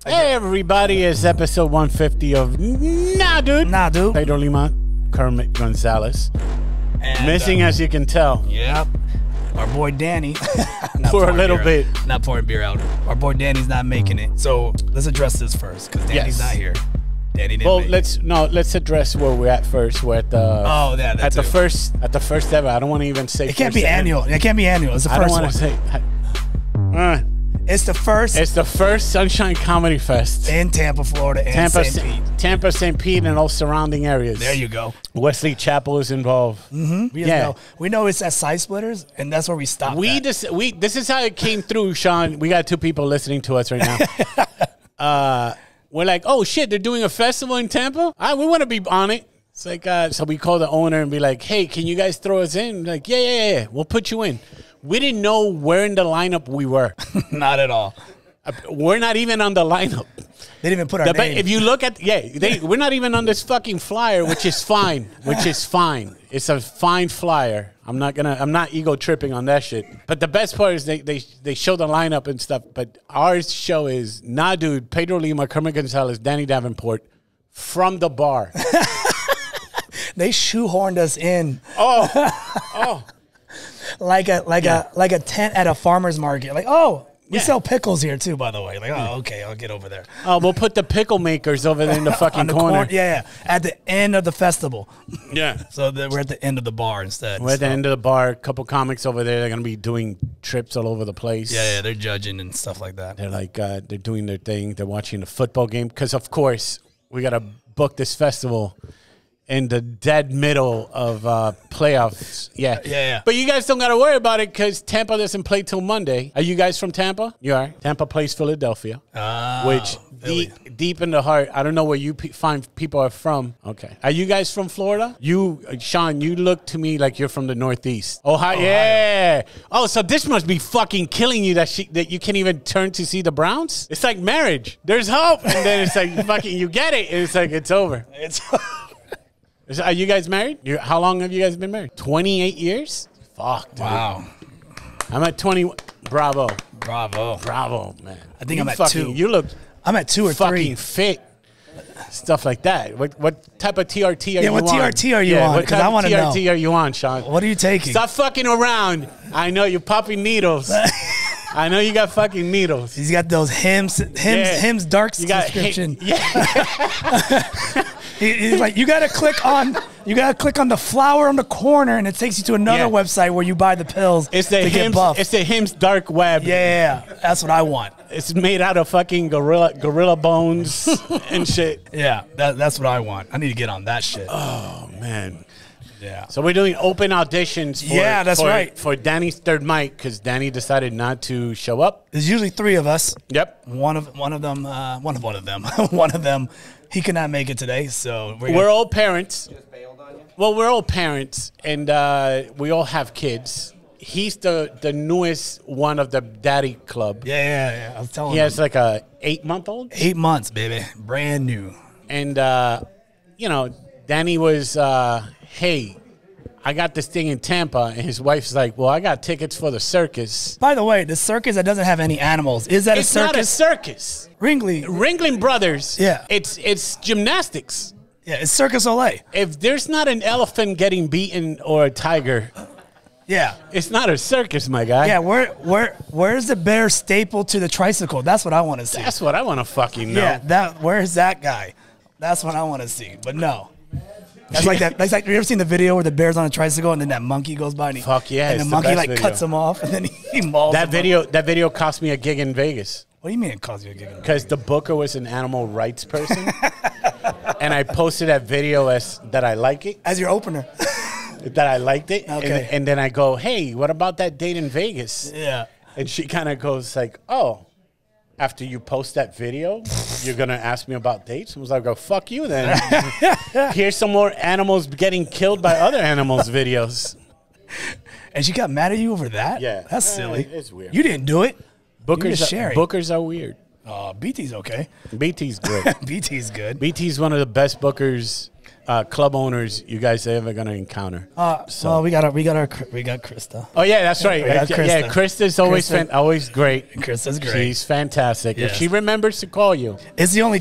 Hey everybody, it's episode 150 of Nah Dude. Nah Dude. Pedro Lima, Kermit Gonzalez. And, missing as you can tell. Yep. Our boy Danny. For a little bit. Not pouring beer out. Our boy Danny's not making it. So let's address this first, because Danny's not here. Danny didn't let's address where we're at first. We're at the first ever. I don't want to even say it can't be annual. It can't be annual. It's the first one. I don't want to say it's the first. It's the first SunShine Comedy Fest in Tampa, Florida, and St. Pete. Tampa, St. Pete, and all surrounding areas. There you go. Wesley Chapel is involved. Mm-hmm. We know it's at Side Splitters, and that's where we stopped. This is how it came through, Sean. We got two people listening to us right now. We're like, oh shit, they're doing a festival in Tampa. We want to be on it. It's like, so we call the owner and be like, hey, can you guys throw us in? Like, yeah, we'll put you in. We didn't know where in the lineup we were. Not at all. We're not even on the lineup. They didn't even put our name. If you look at, we're not even on this fucking flyer, which is fine. It's a fine flyer. I'm not ego tripping on that shit. But the best part is they show the lineup and stuff. But our show is Nah Dude, Pedro Lima, Kermit Gonzalez, Danny Davenport from the bar. They shoehorned us in. Oh. Like a tent at a farmer's market. Like, we sell pickles here too, by the way. Like, okay, I'll get over there. We'll put the pickle makers over there in the fucking corner. Yeah, at the end of the festival. Yeah. So we're at the end of the bar instead. We're at the end of the bar. A couple comics over there. They're going to be doing trips all over the place. Yeah, they're judging and stuff like that. They're like, they're doing their thing. They're watching the football game. Because, of course, we got to book this festival in the dead middle of playoffs. Yeah. But you guys don't got to worry about it because Tampa doesn't play till Monday. Are you guys from Tampa? You are. Tampa plays Philadelphia, which deep in the heart. I don't know where you find people are from. Okay. Are you guys from Florida? Sean, you look to me like you're from the Northeast. Ohio. Yeah. Oh, so this must be fucking killing you that you can't even turn to see the Browns? It's like marriage. There's hope. And then it's like fucking you get it. And it's like it's over. Are you guys married? How long have you guys been married? 28 years? Fuck, dude. Wow. I'm at 20. Bravo, man. I think I'm at 2. I'm at 2 or 3. Fucking fit. Stuff like that. What type of TRT are you on? What TRT are you on? Because I want to know. What TRT are you on, Sean? What are you taking? Stop fucking around. I know you're popping needles. I know you got fucking needles. He's got those Hims dark subscription. He's like, you gotta click on the flower on the corner, and it takes you to another website where you buy the pills. It's the Hims dark web. Yeah, that's what I want. It's made out of fucking gorilla bones and shit. Yeah, that's what I want. I need to get on that shit. Oh man. Yeah. So we're doing open auditions for Danny's third mic because Danny decided not to show up. There's usually 3 of us. Yep. One of them. He could not make it today, so we're all parents. Just bailed on you? Well, we're all parents, and we all have kids. He's the newest one of the daddy club. Yeah. I was telling him. He has like a 8-month-old. 8 months, baby, brand new. And Danny was, hey, I got this thing in Tampa, and his wife's like, well, I got tickets for the circus. By the way, the circus that doesn't have any animals, is that a circus? It's not a circus. Ringling Brothers. Yeah. It's gymnastics. Yeah, it's Circus Olay. If there's not an elephant getting beaten or a tiger, it's not a circus, my guy. Yeah, where's the bear stapled to the tricycle? That's what I want to see. That's what I want to fucking know. Yeah, where's that guy? That's what I want to see. But no. That's like that. That's like, you ever seen the video where the bear's on a tricycle and then that monkey goes by and the monkey cuts him off and then he mauls him up. That video cost me a gig in Vegas. What do you mean it cost you a gig in Vegas? Because the booker was an animal rights person, and I posted that video as that I like it as your opener. That I liked it, okay. And then I go, hey, what about that date in Vegas? Yeah, and she kind of goes like, oh. After you post that video, you're going to ask me about dates? I was like, oh, fuck you then. Here's some more animals getting killed by other animals videos. And she got mad at you over that? Yeah. That's silly. It's weird. You didn't do it. Bookers are weird. BT's okay. BT's great. BT's good. BT's one of the best bookers club owners you guys are ever gonna encounter. So we got Krista. Oh yeah, that's right. Yeah, Krista's always great. Krista's great. She's fantastic. Yes. If she remembers to call you, it's the only.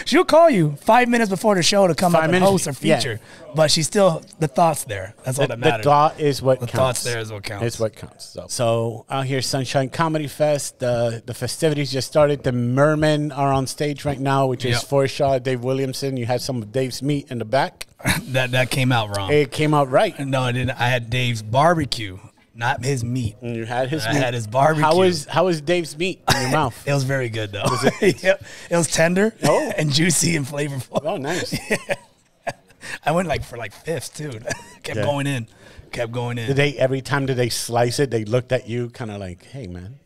She'll call you 5 minutes before the show to come up and host or feature. Yeah. But she's still the thoughts there. That's all that matters. The thought is what counts. The thoughts there is what counts. It's what counts. So out here, SunShine Comedy Fest. The festivities just started. The Mermen are on stage right now, which is Forshaw, Dave Williamson. You had some of Dave's meat in the back. that came out wrong. It came out right. No, I didn't. I had Dave's barbecue, not his meat. And you had his meat. I had his barbecue. How was Dave's meat in your mouth? It was very good though. Was it? Yep. It was tender and juicy and flavorful. Oh, nice. Yeah. I went for fifths too. Kept going in. Did they every time they slice it? They looked at you, kind of like, "Hey, man."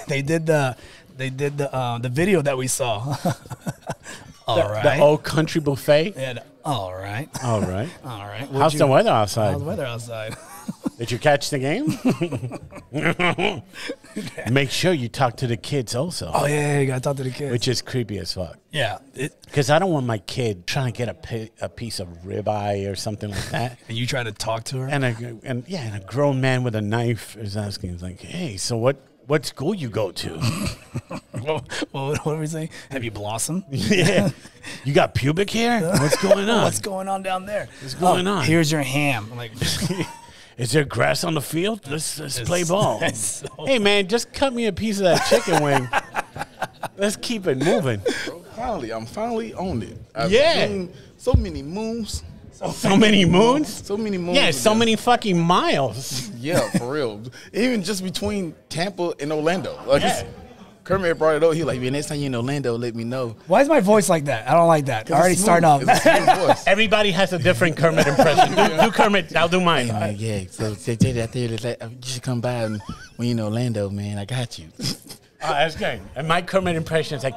They did the video that we saw. The old country buffet. Yeah. All right. How's the weather outside? How's the weather outside? Did you catch the game? Make sure you talk to the kids also. Oh, yeah, you got to talk to the kids. Which is creepy as fuck. Yeah. Because I don't want my kid trying to get a piece of ribeye or something like that. And you try to talk to her? And a grown man with a knife is asking, like, hey, so what school you go to? What are we saying? Have you blossomed? Yeah. You got pubic hair? What's going on? What's going on down there? What's going on? Here's your ham. I'm like... Is there grass on the field? Let's play ball. Hey, man, just cut me a piece of that chicken wing. Let's keep it moving. Bro, I'm finally on it. I've seen so many moons. So many moons? So many moons. Yeah, so many fucking miles. Yeah, for real. Even just between Tampa and Orlando. Kermit brought it up. He was like, man, next time you're in Orlando, let me know. Why is my voice like that? I don't like that. Already starting off. Everybody has a different Kermit impression. Do Kermit. I'll do mine. Hey, man, yeah. So they out there, you should come by when you're in Orlando, man. I got you. Oh, that's good. And my Kermit impression is like,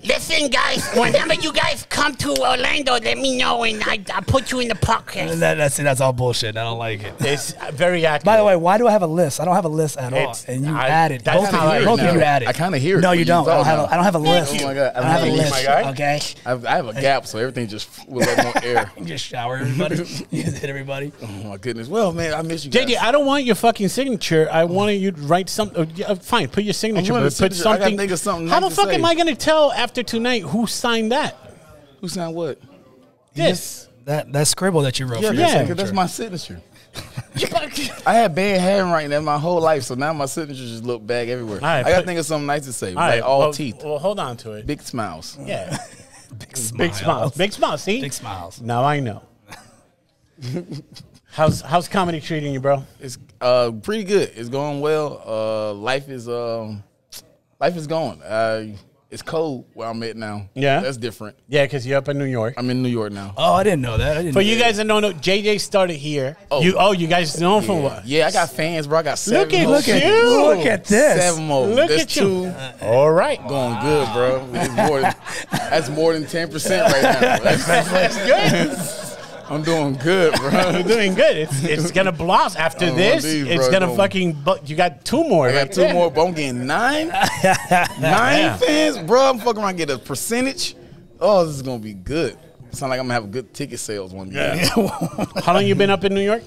listen, guys, whenever you guys come to Orlando, let me know, and I'll put you in the pocket. That's all bullshit. I don't like it. It's very accurate. By the way, why do I have a list? I don't have a list at all. And you added. Both of you added. I kind of hear it. No, you don't. I don't have a list. Oh, my God. I don't have a list. Okay? I have a gap, so everything just will let more air. You just shower everybody. You just hit everybody. Oh, my goodness. Well, man, I miss you guys. JD, I don't want your fucking signature. I wanted you to write something. Fine, put your signature. But put something. I got to think of something. How the fuck am I going to tell after tonight who signed that? Who signed what? This. That scribble that you wrote. Yeah, that's my signature. I had bad handwriting that my whole life, so now my signature just look bad everywhere. Right, I got to think of something nice to say. All teeth. Well, hold on to it. Big smiles. Yeah. Big smiles. Big smiles. See? Big smiles. Now I know. How's comedy treating you, bro? It's pretty good. It's going well. Life is going. It's cold where I'm at now. Yeah. That's different. Yeah, because you're up in New York. I'm in New York now. Oh, I didn't know that. For you guys that don't know, JJ started here. You guys know from what? Yeah, I got fans, bro. I got 7 more. Look at this. 7 more. Look at you. All right. Going good, bro. That's more than 10% right now. That's good. I'm doing good, bro. You're doing good. It's gonna blossom after this. It's gonna fucking. You got 2 more. I got 2 more, but I'm getting 9. 9 fans, bro. I'm fucking around get a percentage. Oh, this is gonna be good. Sound like I'm gonna have a good ticket sales one day. How long you been up in New York?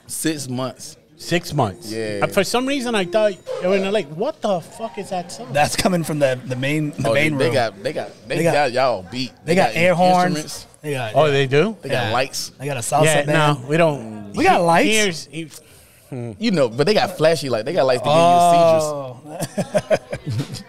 6 months. 6 months. Yeah. For some reason, I thought you were like, what the fuck is that song? That's coming from the main room. They got y'all beat. They got air horns. They do? They got lights. They got a salsa band. No, we don't. We got lights. You know, but they got flashy lights. They got lights to give you seizures.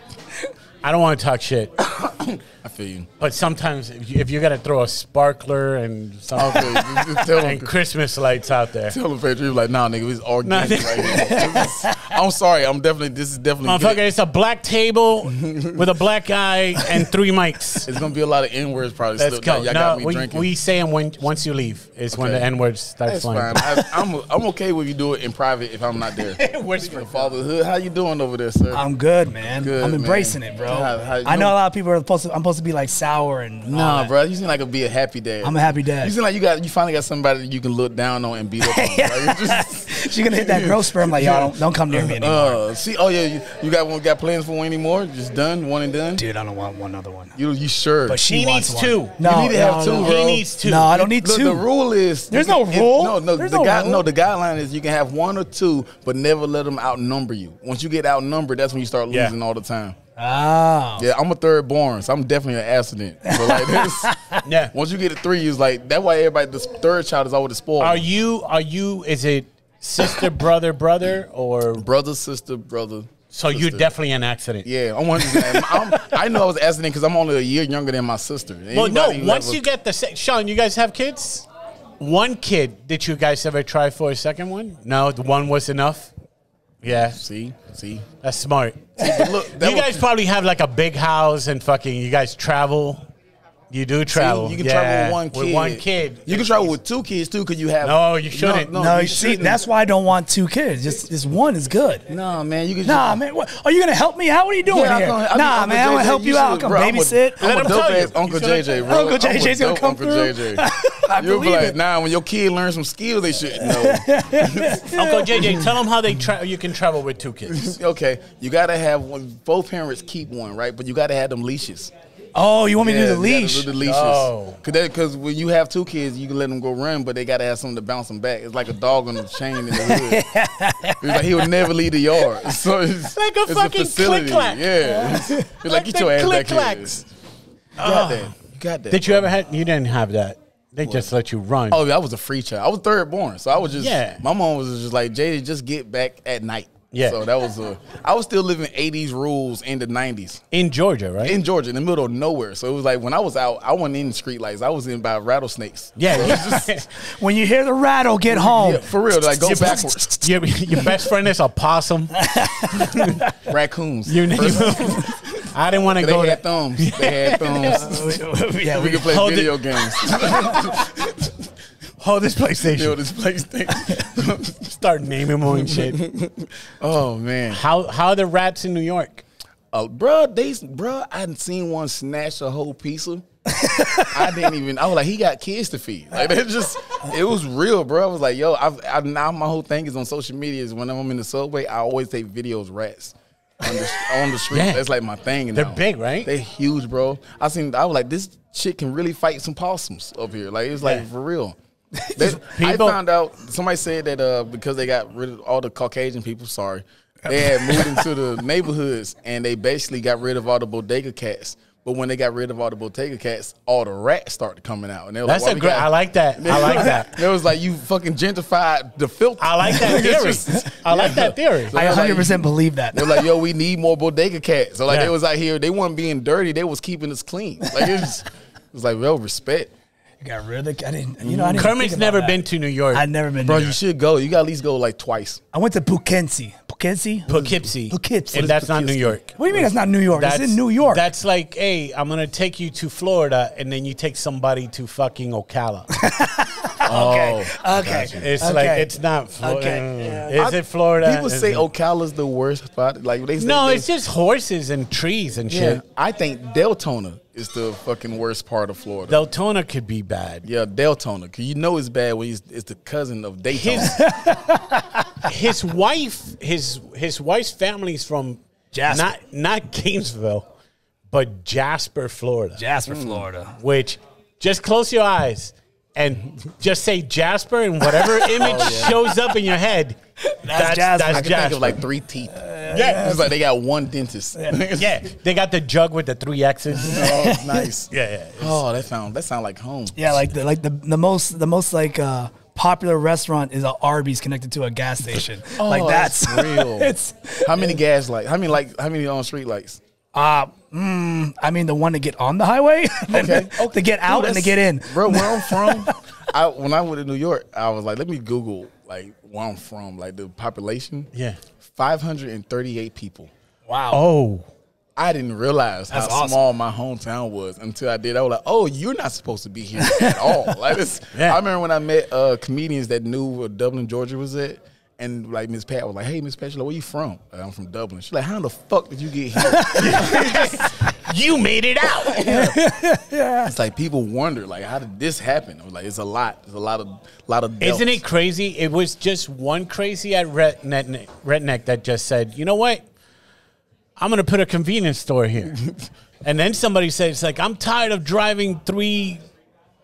I don't want to talk shit. I feel you. But sometimes if you got to throw a sparkler and something and Christmas lights out there. Tell them, Pedro, like, nah, nigga, it's organic right here. I'm sorry. This is definitely. Motherfucker, it's a black table with a black guy and 3 mics. It's going to be a lot of N-words probably. Let's go. Y'all got me drinking. We say them once you leave. It's when the N-words start flying. That's fine. I'm okay with you do it in private if I'm not there. Fatherhood. How you doing over there, sir? I'm good, man. Good, I'm embracing it, bro. How I know a lot of people are supposed supposed to be like sour and nah, bro. You seem like be a happy dad. I'm a happy dad. You seem like you finally got somebody that you can look down on and beat up on. She's gonna hit that growth spurt. I'm like, y'all don't come near me anymore. You got plans for one anymore? Just done, one and done. Dude, I don't want one other one. You sure? But she needs two. No, you need to have two, bro. He needs two. No, I don't need two. The rule is there's no rule. No, the guideline is you can have one or two, but never let them outnumber you. Once you get outnumbered, that's when you start losing all the time. Oh. Yeah, I'm a third born, so I'm definitely an accident. So like this, once you get to 3, it's like that's why everybody the third child is always the spoiled. Are you? Is it sister, brother, or brother, sister, brother? So sister. you're definitely an accident. Yeah, I know I was an accident because I'm only a year younger than my sister. Well, no. Once you get Sean, you guys have kids. One kid. Did you guys ever try for a second one? No, the one was enough. Yeah. See, that's smart. See, but look, you guys probably have like a big house and fucking. You guys travel. You do travel. See, you can travel with one kid. You can travel with 2 kids too, because you have. No, you shouldn't. No, you see, that's why I don't want 2 kids. Just one is good. No, man, you can. Man, what, are you gonna help me out? What are you doing here? Man, I'm gonna help you out. Come babysit. I'm a dope ass Uncle JJ, bro. Uncle JJ's gonna come through. You'll be like, nah. When your kid learns some skills, they shouldn't know. Uncle JJ, tell them how you can travel with 2 kids. Okay, you gotta have both parents keep one, right? But you gotta have them leashes. Oh, you want me to do the leash? Do the leashes. Oh. Because when you have 2 kids, you can let them go run, but they got to have something to bounce them back. It's like a dog on the chain in the hood. It's like he would never leave the yard. So it's like a fucking click-clack. Yeah. It's like, get your ass back here. You got that. Did you ever have, you didn't have that. They just let you run. Oh, I was a free child. I was third born. So I was just, my mom was just like, Jay, just get back at night. Yeah. So that was I was still living 80s rules in the 90s. In Georgia, right? In Georgia, in the middle of nowhere. So it was like when I was out, I wasn't in the street lights. I was in by rattlesnakes. Yeah. So when you hear the rattle, get home. Yeah, for real. Like go backwards. Your best friend is a possum. Raccoons. I didn't want to go. They had thumbs. They had thumbs. We could play video games. Hold this PlayStation. Build this PlayStation. Start naming more and shit. Oh man. How are the rats in New York? Bro, I hadn't seen one snatch a whole pizza. I was like, he got kids to feed. Like it was real, bro. I was like, yo, now my whole thing is on social media is when I'm in the subway, I always take videos rats. On the street. That's like my thing. They're big, right? They're huge, bro. I was like, this shit can really fight some possums up here. Like it's like for real. I found out somebody said that because they got rid of all the Caucasian people, they had moved into the neighborhoods and they basically got rid of all the bodega cats. But when they got rid of all the bodega cats, all the rats started coming out. And they were I like that. I like that. It was like you fucking gentrified the filth. I like that theory. I like that theory. So I 100% believe that. They're like, yo, we need more bodega cats. So like they was out here, they weren't being dirty, they was keeping us clean. Like it was like, well, respect. You got rid of the Kermit's never been to New York. I've never been to Bro, New York. you should go. You got to at least go like twice. I went to Poughkeepsie. Poughkeepsie? And that's not New York. What do you mean that's not New York? It's in New York. That's like, hey, I'm going to take you to Florida, and then you take somebody to fucking Ocala. Okay. It's like, it's not Florida. Is it Florida? People say Ocala's the worst spot. Like it's just horses and trees and shit. I think Deltona is the fucking worst part of Florida. Deltona could be bad. Yeah, Deltona. Because you know it's bad when it's the cousin of Daytona. His wife's family's from Jasper. Not Gainesville, but Jasper, Florida. Florida. Which, just close your eyes and just say Jasper, and whatever image shows up in your head, that's Jasper. I can think of like 3 teeth. It's like they got 1 dentist. They got the jug with the 3 X's. Oh, nice. Oh, that sound like home. Yeah, like the most like popular restaurant is a Arby's connected to a gas station. Like that's real. How many gas lights? How many on street lights? I mean the one to get on the highway, to get out and to get in. Bro, where I'm from, when I went to New York, I was like, let me Google like where I'm from, like the population. 538 people. Wow. Oh. I didn't realize how small my hometown was until I did. I was like, oh, you're not supposed to be here at all. Like this, I remember when I met comedians that knew where Dublin, Georgia was at. And like Miss Pat was like, hey, Miss Pat, she's like, where you from? Like, I'm from Dublin. She's like, how the fuck did you get here? You made it out. It's like people wonder, like, how did this happen? I was like, it's a lot. There's a lot of. Isn't it crazy? It was just one crazy at redneck that just said, you know what? I'm gonna put a convenience store here. And then somebody said, it's like, I'm tired of driving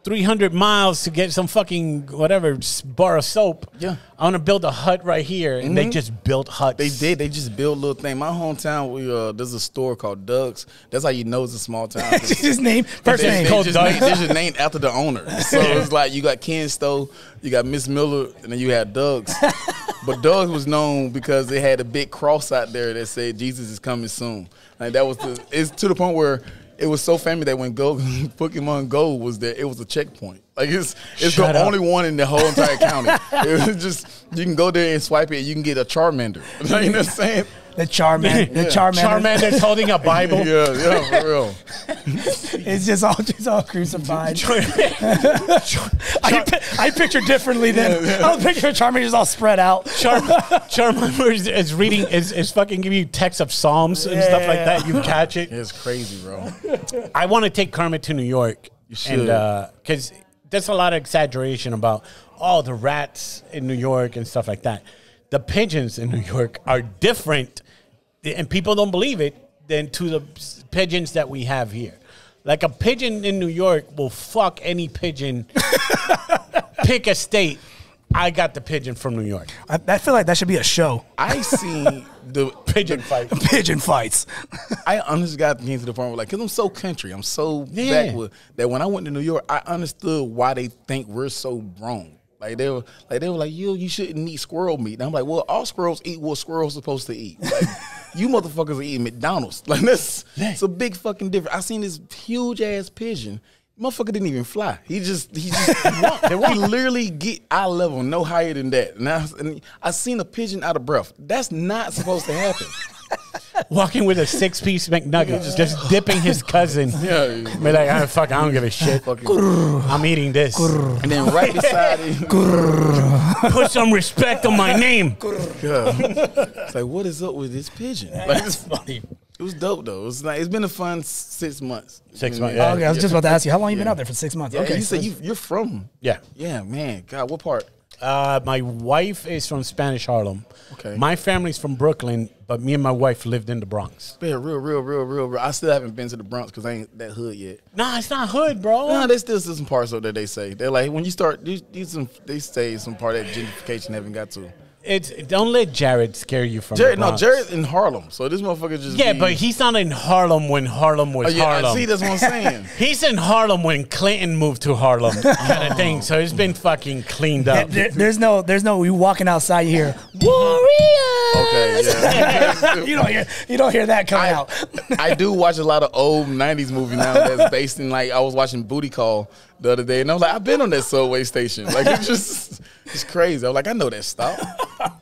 300 miles to get some fucking whatever bar of soap. Yeah. I want to build a hut right here. And they just built huts. They did. They just built little thing. My hometown, there's a store called Doug's. That's how you know it's a small town. His name, first name. They're just named after the owner. So it's like you got Ken Stowe, you got Miss Miller, and then you had Doug's. But Doug's was known because they had a big cross out there that said Jesus is coming soon. Like that was it's to the point where it was so famous that when Pokemon Go was there, it was a checkpoint. Like it's the only one in the whole entire county. It was just you can go there and swipe it, and you can get a Charmander. You know what I'm saying? The Charmander. Charmander's holding a Bible. Yeah, for real. It's just all crucified. I picture differently than I was picturing Charmander just all spread out. Charmander is reading is fucking giving you texts of Psalms and stuff like that. You catch it. It's crazy, bro. I want to take Kermit to New York. You should, because there's a lot of exaggeration about the rats in New York and stuff like that. The pigeons in New York are different, and people don't believe it, than to the pigeons that we have here. Like a pigeon in New York will fuck any pigeon. Pick a state. I got the pigeon from New York. I feel like that should be a show. I seen the pigeon fight. Pigeon fights. I honestly got to the point where, like, because I'm so country, I'm so backward, that when I went to New York, I understood why they think we're so wrong. Like they were like, you shouldn't eat squirrel meat. And I'm like, well, all squirrels eat what squirrels supposed to eat. Like, you motherfuckers are eating McDonald's. Like it's a big fucking difference. I seen this huge ass pigeon. Motherfucker didn't even fly. He literally get eye level, no higher than that. And I seen a pigeon out of breath. That's not supposed to happen. Walking with a 6-piece McNugget, just dipping his cousin. Be like, I don't give a shit. I'm eating this. And then right beside it, put some respect on my name. It's like, what is up with this pigeon? Like, it's funny. It was dope though. It's been a fun 6 months. 6 months. Yeah. Okay, I was just about to ask you, how long you been out there for 6 months? Yeah, okay, you said you're from. Yeah, man. God, what part? My wife is from Spanish Harlem. Okay. My family's from Brooklyn, but me and my wife lived in the Bronx. Yeah, real. I still haven't been to the Bronx because I ain't that hood yet. Nah, it's not hood, bro. Nah, there's still some parts of that they say. They're like, when you start, they say some part that gentrification haven't got to. Don't let Jared scare you from the Bronx. Jared's in Harlem, so this motherfucker just but he's not in Harlem when Harlem was Harlem. See, that's what I'm saying. He's in Harlem when Clinton moved to Harlem, kind of thing. So it's been fucking cleaned up. There's no. You walking outside, you hear Warriors. Okay, yeah. you don't hear that coming out. I do watch a lot of old '90s movies now that's based in, like, I was watching Booty Call the other day, and I was like, I've been on that subway station. Like, it's crazy. I was like, I know that stop.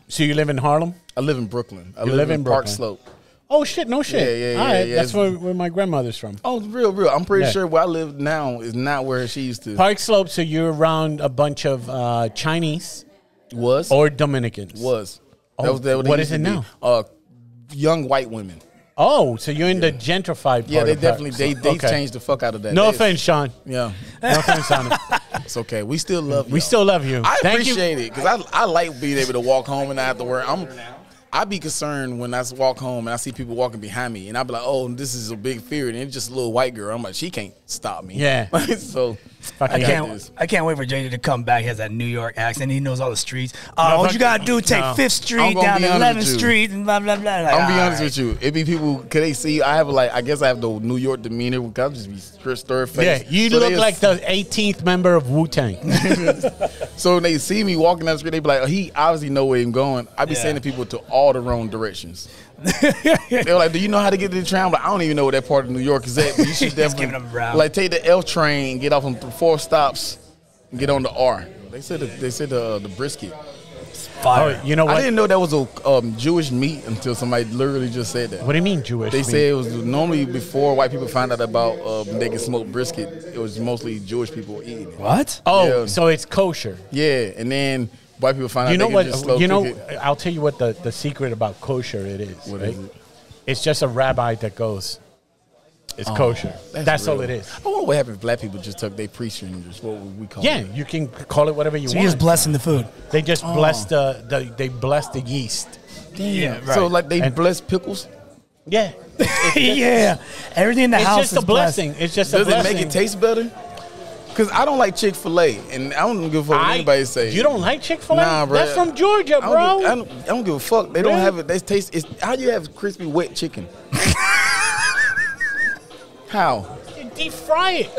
So you live in Harlem? I live in Brooklyn. I live in Park Brooklyn. Slope. Oh, shit, no shit. Yeah. All right, that's where my grandmother's from. Oh, real. I'm pretty sure where I live now is not where she used to. Park Slope, so you're around a bunch of Chinese. Was. Or Dominicans. Was. Oh, what is it now? Young white women. Oh, so you're in the gentrified part. Yeah, they of definitely, Park. they changed the fuck out of that. No offense, Sean. Yeah. No offense, Sean. It's okay. We still love you. We still love you. I appreciate it because I like being able to walk home and not have to worry. I be concerned when I walk home and I see people walking behind me, and I be like, "Oh, this is a big fear," and it's just a little white girl. I'm like, she can't stop me. Yeah. So I can't wait for JJ to come back. He has that New York accent. He knows all the streets. What you gotta do? Take 5th Street down to 11th Street and blah blah blah. Like, I'm gonna be honest with you. It be people. Can they see? I guess I have the New York demeanor. I'll just be stir face. Yeah, you look like the 18th member of Wu-Tang. So when they see me walking down the street, they be like, he obviously know where I'm going. I be saying to people to all the wrong directions. They're like, do you know how to get to the train? I'm like, I don't even know where that part of New York is at. But you should definitely like take the L train, get off on 4 stops, and get on the R. They said the brisket. Oh, you know what? I didn't know that was a Jewish meat until somebody literally just said that. What do you mean Jewish They meat? said it was normally before white people found out about they can smoke brisket. It was mostly Jewish people eating it. What? Oh, so it's kosher. Yeah, and then white people find out they can just slow cook it. I'll tell you what the secret about kosher it is. What right? is it? It's just a rabbi that goes, It's kosher. That's all it is. I wonder what happens if black people just took their pre-stringers. What would we call it? Yeah, you can call it whatever you want. So you're just blessing the food. They just bless they bless the yeast. Damn. Yeah, right. So like they bless pickles? Yeah. Yeah. Everything in the house is just a blessing. It's just a blessing. Does it make it taste better? Because I don't like Chick-fil-A, and I don't give a fuck what anybody say. You don't like Chick-fil-A? Nah, bro. That's from Georgia, bro. I don't give a fuck. They don't have it. They taste. How do you have crispy, wet chicken? How? You deep fry it.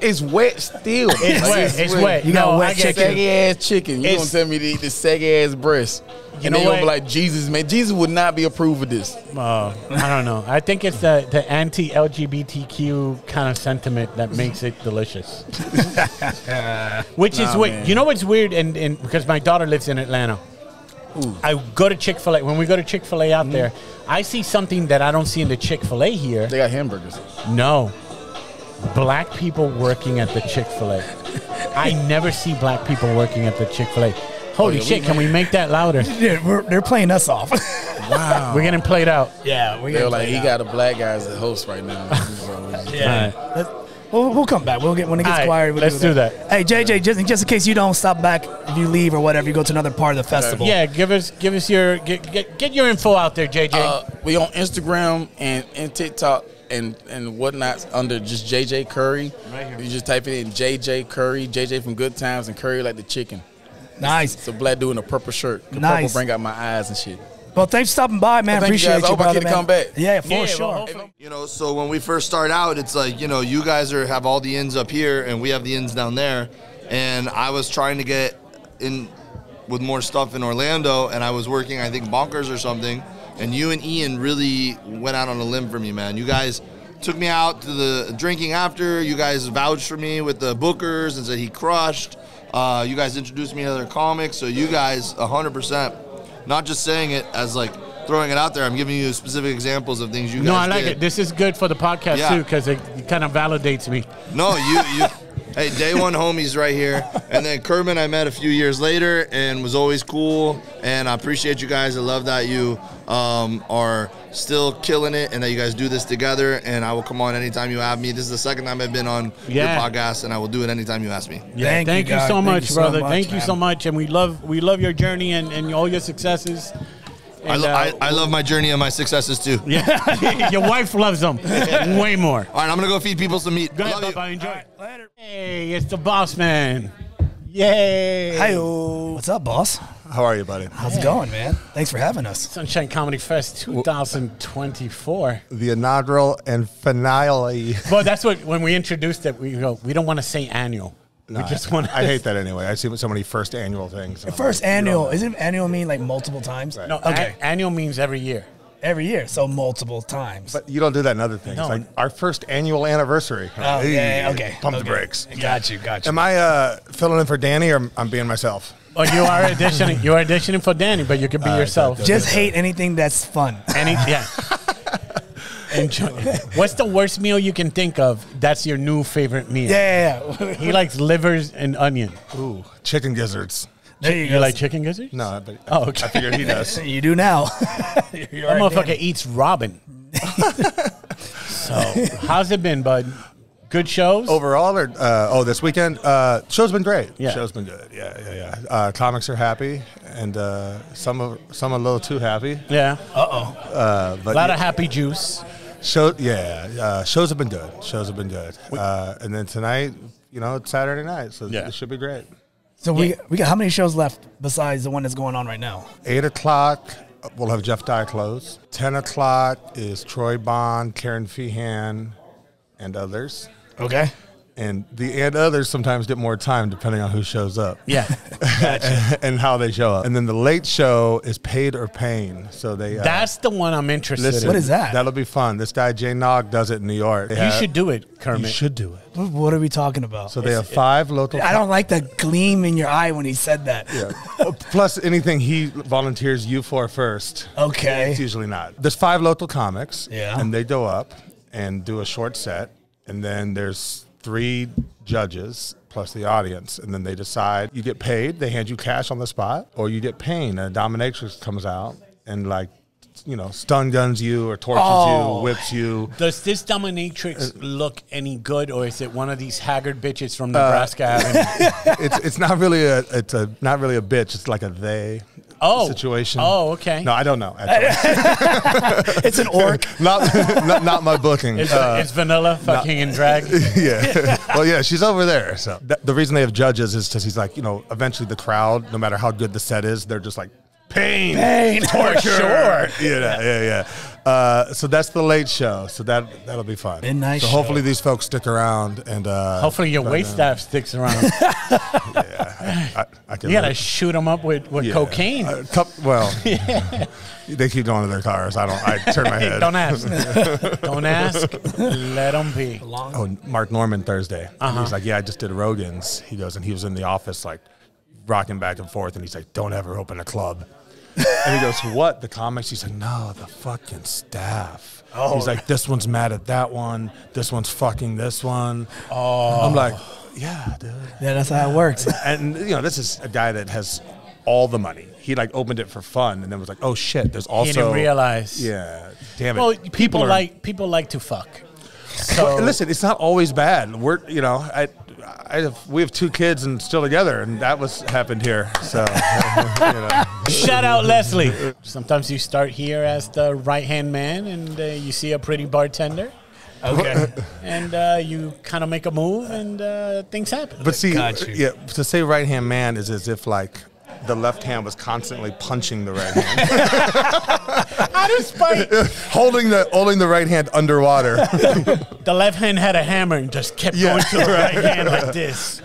It's wet still. It's wet. You got wet chicken. Saggy ass chicken. You gonna tell me to eat the saggy ass breast? You know what? Gonna be like, Jesus, man. Jesus would not be approved of this. I don't know. I think it's the anti-LGBTQ kind of sentiment that makes it delicious. Which is weird. You know what's weird? And because my daughter lives in Atlanta. Ooh. I go to Chick-fil-A. When we go to Chick-fil-A out there, I see something that I don't see in the Chick-fil-A here. They got hamburgers. No. Black people working at the Chick-fil-A. I never see black people working at the Chick-fil-A. Holy shit, can we make that louder? They're playing us off. Wow. We're getting played out. Yeah, they're like, he got a black guy as a host right now. Yeah. Right. We'll come back. We'll get when it gets quiet. Let's do that. Hey, JJ, just in case you don't stop back, if you leave or whatever, you go to another part of the festival. Yeah, give us your get your info out there, JJ. We on Instagram and TikTok and whatnot under just JJ Curry. Right here. You just type it in JJ Curry, JJ from Good Times, and Curry like the chicken. Nice. It's a black dude in a purple shirt. The nice. Purple bring out my eyes and shit. Well, thanks for stopping by, man. Appreciate you, I hope I get to come back. Yeah, for sure. Well, you know, so when we first start out, it's like, you know, you guys have all the ends up here, and we have the ends down there. And I was trying to get in with more stuff in Orlando, and I was working, I think, Bonkers or something. And you and Ian really went out on a limb for me, man. You guys took me out to the drinking after. You guys vouched for me with the bookers and said he crushed. You guys introduced me to other comics. So you guys, 100%. Not just saying it as like throwing it out there. I'm giving you specific examples of things you guys did. No, I like it. This is good for the podcast too because it kind of validates me. No, you hey, day one homies right here. And then Kermit I met a few years later and was always cool. And I appreciate you guys. I love that you are still killing it and that you guys do this together. And I will come on anytime you have me. This is the second time I've been on your podcast, and I will do it anytime you ask me. Yeah, thank you so much, brother. Thank you so much. And we love your journey and all your successes. And, I love my journey and my successes too. Yeah, your wife loves them way more. All right, I'm gonna go feed people some meat. Go ahead, Bubba. Enjoy. Right, later. Hey, it's the boss man. Yay! Hi-yo. What's up, boss? How are you, buddy? How's it going, man? Thanks for having us. SunShine Comedy Fest 2024. The inaugural and finale. Well, that's what when we introduced it, we go. We don't want to say annual. No, I hate that anyway. I see so many first annual things. First annual. Isn't annual mean like multiple times? Right. No, okay. Annual means every year. Every year, so multiple times. But you don't do that in other things. No. Like our first annual anniversary. Oh, yeah, okay. Pump the brakes. Got you. Am I filling in for Danny or I'm being myself? Oh, you are auditioning. You're auditioning for Danny, but you can be yourself. Just hate anything that's fun. Yeah. Enjoy. What's the worst meal you can think of? That's your new favorite meal. Yeah. He likes livers and onion. Ooh, chicken gizzards. There you go. You like chicken gizzards? No, but okay. I figured he does. You do now. That motherfucker eats Robin. So, how's it been, bud? Good shows? Overall, or this weekend? Show's been great. Yeah. Show's been good. Yeah. Comics are happy, and some a little too happy. Yeah. But a lot of happy juice. Shows have been good. And then tonight, it's Saturday night, so it should be great. So we got how many shows left besides the one that's going on right now? 8 o'clock, we'll have Jeff Dye close. 10 o'clock is Troy Bond, Karen Feehan, and others. Okay. And the others sometimes get more time depending on who shows up. Yeah. Gotcha. And how they show up. And then the late show is Paid or Pain. So that's the one I'm interested in. What is that? That'll be fun. This guy, Jay Nog, does it in New York. You should do it, Kermit. You should do it. What are we talking about? So they have 5 local... I don't like the gleam in your eye when he said that. Yeah. Plus anything he volunteers you for first. Okay. It's usually not. There's 5 local comics. Yeah. And they go up and do a short set. And then there's 3 judges plus the audience, and then they decide. You get paid, they hand you cash on the spot, or you get pain. A dominatrix comes out and stun guns you or torches you, whips you. Does this dominatrix look any good, or is it one of these haggard bitches from Nebraska Avenue? It's not really not really a bitch. It's like a they situation. Oh, okay. No, I don't know. It's an orc. not my booking. It's vanilla fucking in drag. Yeah. Well, yeah, she's over there. So the reason they have judges is because he's like, eventually the crowd, no matter how good the set is, they're just like, pain, torture. Yeah. So that's the late show. So that'll be fun. Midnight so hopefully these folks stick around, and hopefully your wait staff sticks around. Yeah, I can. You gotta shoot them up with cocaine. They keep going to their cars. I turn my head. Don't ask. Don't ask. Let them be. Mark Norman Thursday. He's like, I just did Rogan's. He goes, and he was in the office like rocking back and forth, and he's like, don't ever open a club. And he goes, what? The comics? He's like, no, the fucking staff. He's like, this one's mad at that one. This one's fucking this one. I'm like, yeah, dude. Yeah, that's how it works. And, this is a guy that has all the money. He, opened it for fun and then was like, oh, shit, there's also. He didn't realize. Yeah, damn it. Well, people like to fuck. So listen, it's not always bad. We're, we have 2 kids and still together, and that happened here. So, Shout out Leslie. Sometimes you start here as the right-hand man, and you see a pretty bartender. Okay. And you kind of make a move, and things happen. But see, to say right-hand man is as if the left hand was constantly punching the right hand. How does Spike holding the right hand underwater? The left hand had a hammer and just kept going to the right hand like this.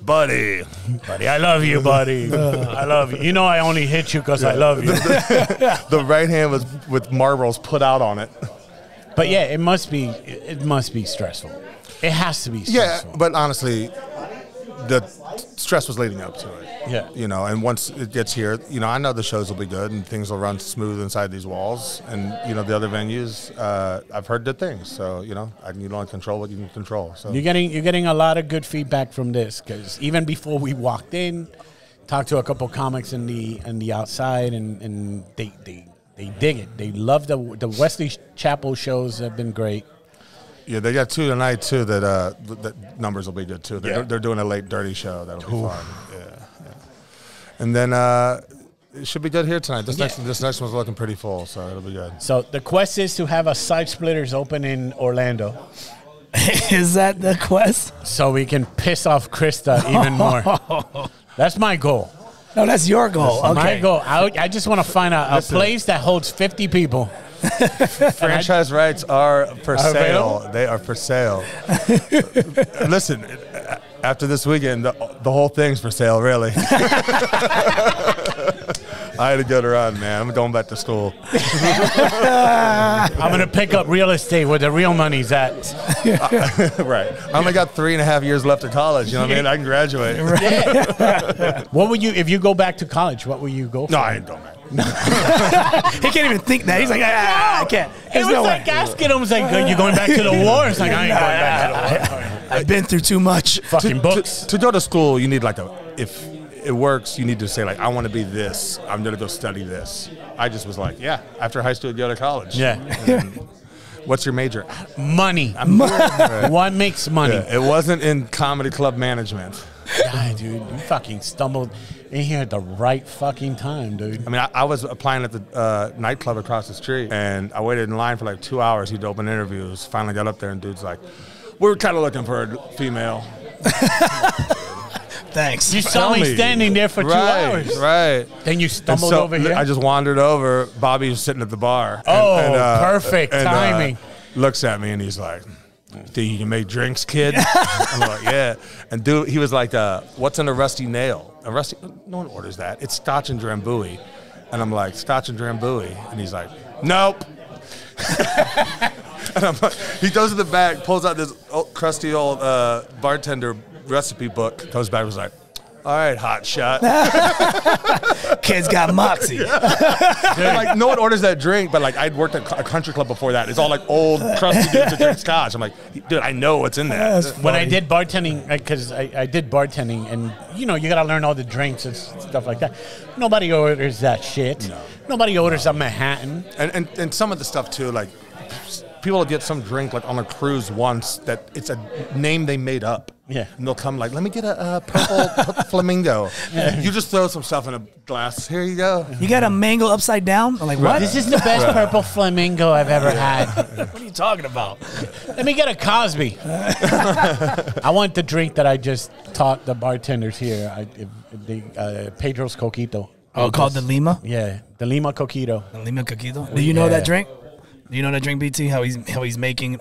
Buddy, I love you, buddy. I love you. You know I only hit you because I love you. The right hand was with marbles put out on it. But yeah, it must be stressful. It has to be stressful. Yeah, but honestly, the stress was leading up to it. Yeah. And once it gets here, I know the shows will be good and things will run smooth inside these walls. And, the other venues, I've heard good things. So, you don't control what you can control. So you're getting a lot of good feedback from this, because even before we walked in, talked to a couple comics in the outside, and they dig it. They love the Wesley Chapel shows have been great. Yeah, they got 2 tonight too. That numbers will be good too. They're doing a late dirty show. That'll be fun. Yeah. And then it should be good here tonight. This next one's looking pretty full, so it'll be good. So the quest is to have a Side Splitters open in Orlando. Is that the quest? So we can piss off Krista even more. That's my goal. No, that's your goal. That's my goal. I just want to find a place that holds 50 people. Franchise rights are for sale. Available? They are for sale. Listen, after this weekend, the whole thing's for sale, really. I had a good run, man. I'm going back to school. I'm going to pick up real estate where the real money's at. Right. I only got 3.5 years left of college. You know what I mean? I can graduate. What would you, if you go back to college, what would you go for? No, I ain't going back. He can't even think that. He's like, I can't. It was like asking him, like, you going back to the war? It's like, I ain't going back to the war. I've been through too much. Fucking books. To go to school, you need if it works, you need to say, I want to be this. I'm going to go study this. I just was like, after high school, go to college. Yeah. What's your major? Money. What makes money? Yeah, it wasn't in comedy club management. God, dude, you fucking stumbled in here at the right fucking time, dude. I mean, I was applying at the nightclub across the street, and I waited in line for 2 hours. He'd open interviews. Finally got up there, and dude's like, we're kind of looking for a female. Thanks. You saw me standing there for 2 hours. Right. Then you stumbled over here. I just wandered over. Bobby was sitting at the bar. Perfect timing. Looks at me, and he's like, "Think you can make drinks, kid?" I'm like, "Yeah." And dude, he was like, "What's in a rusty nail?" A rusty? No one orders that. It's Scotch and Drambuie. And I'm like, "Scotch and Drambuie," and he's like, "Nope." And I'm like, he goes to the back, pulls out this crusty old bartender recipe book, goes back and was like, All right, hot shot. Kids got moxie. Like, no one orders that drink, but like I'd worked at a country club before that. It's all like old, crusty dudes that drink scotch. I'm like, dude, I know what's in there. When I did bartending, because I did bartending, and you know, you got to learn all the drinks and stuff like that. Nobody orders that shit. No. Nobody orders a Manhattan. And some of the stuff too, like people will get some drink like on a cruise once that it's a name they made up. Yeah. And they'll come like, let me get a purple flamingo. Yeah. You just throw some stuff in a glass. Here you go. You got a mango upside down? I'm like, what? This is the best purple flamingo I've ever had. What are you talking about? Let me get a Cosby. I want the drink that I just taught the bartenders here. Pedro's Coquito. Oh, called the Lima? Yeah, the Lima Coquito. The Lima Coquito. Do you know that drink? Do you know that drink, BT? How he's making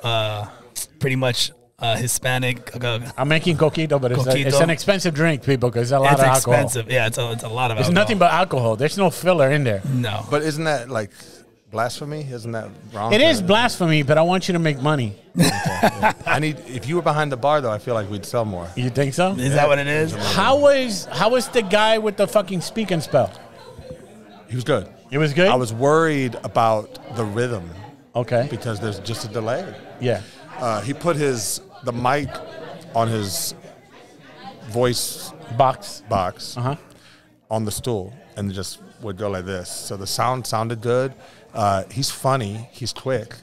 pretty much Hispanic. I'm making Coquito, but it's an expensive drink, people, because it's a lot of alcohol. It's expensive. Yeah, it's a lot of alcohol. It's nothing but alcohol. There's no filler in there. No. But isn't that like blasphemy? Isn't that wrong? It is blasphemy, but I want you to make money. Okay, yeah. If you were behind the bar, though, I feel like we'd sell more. You think so? Is that what it is? How was the guy with the fucking speak and spell? He was good. It was good? I was worried about the rhythm. Okay. Because there's just a delay. Yeah. He put the mic on his voice box on the stool and just would go like this. So the sound sounded good. He's funny. He's quick.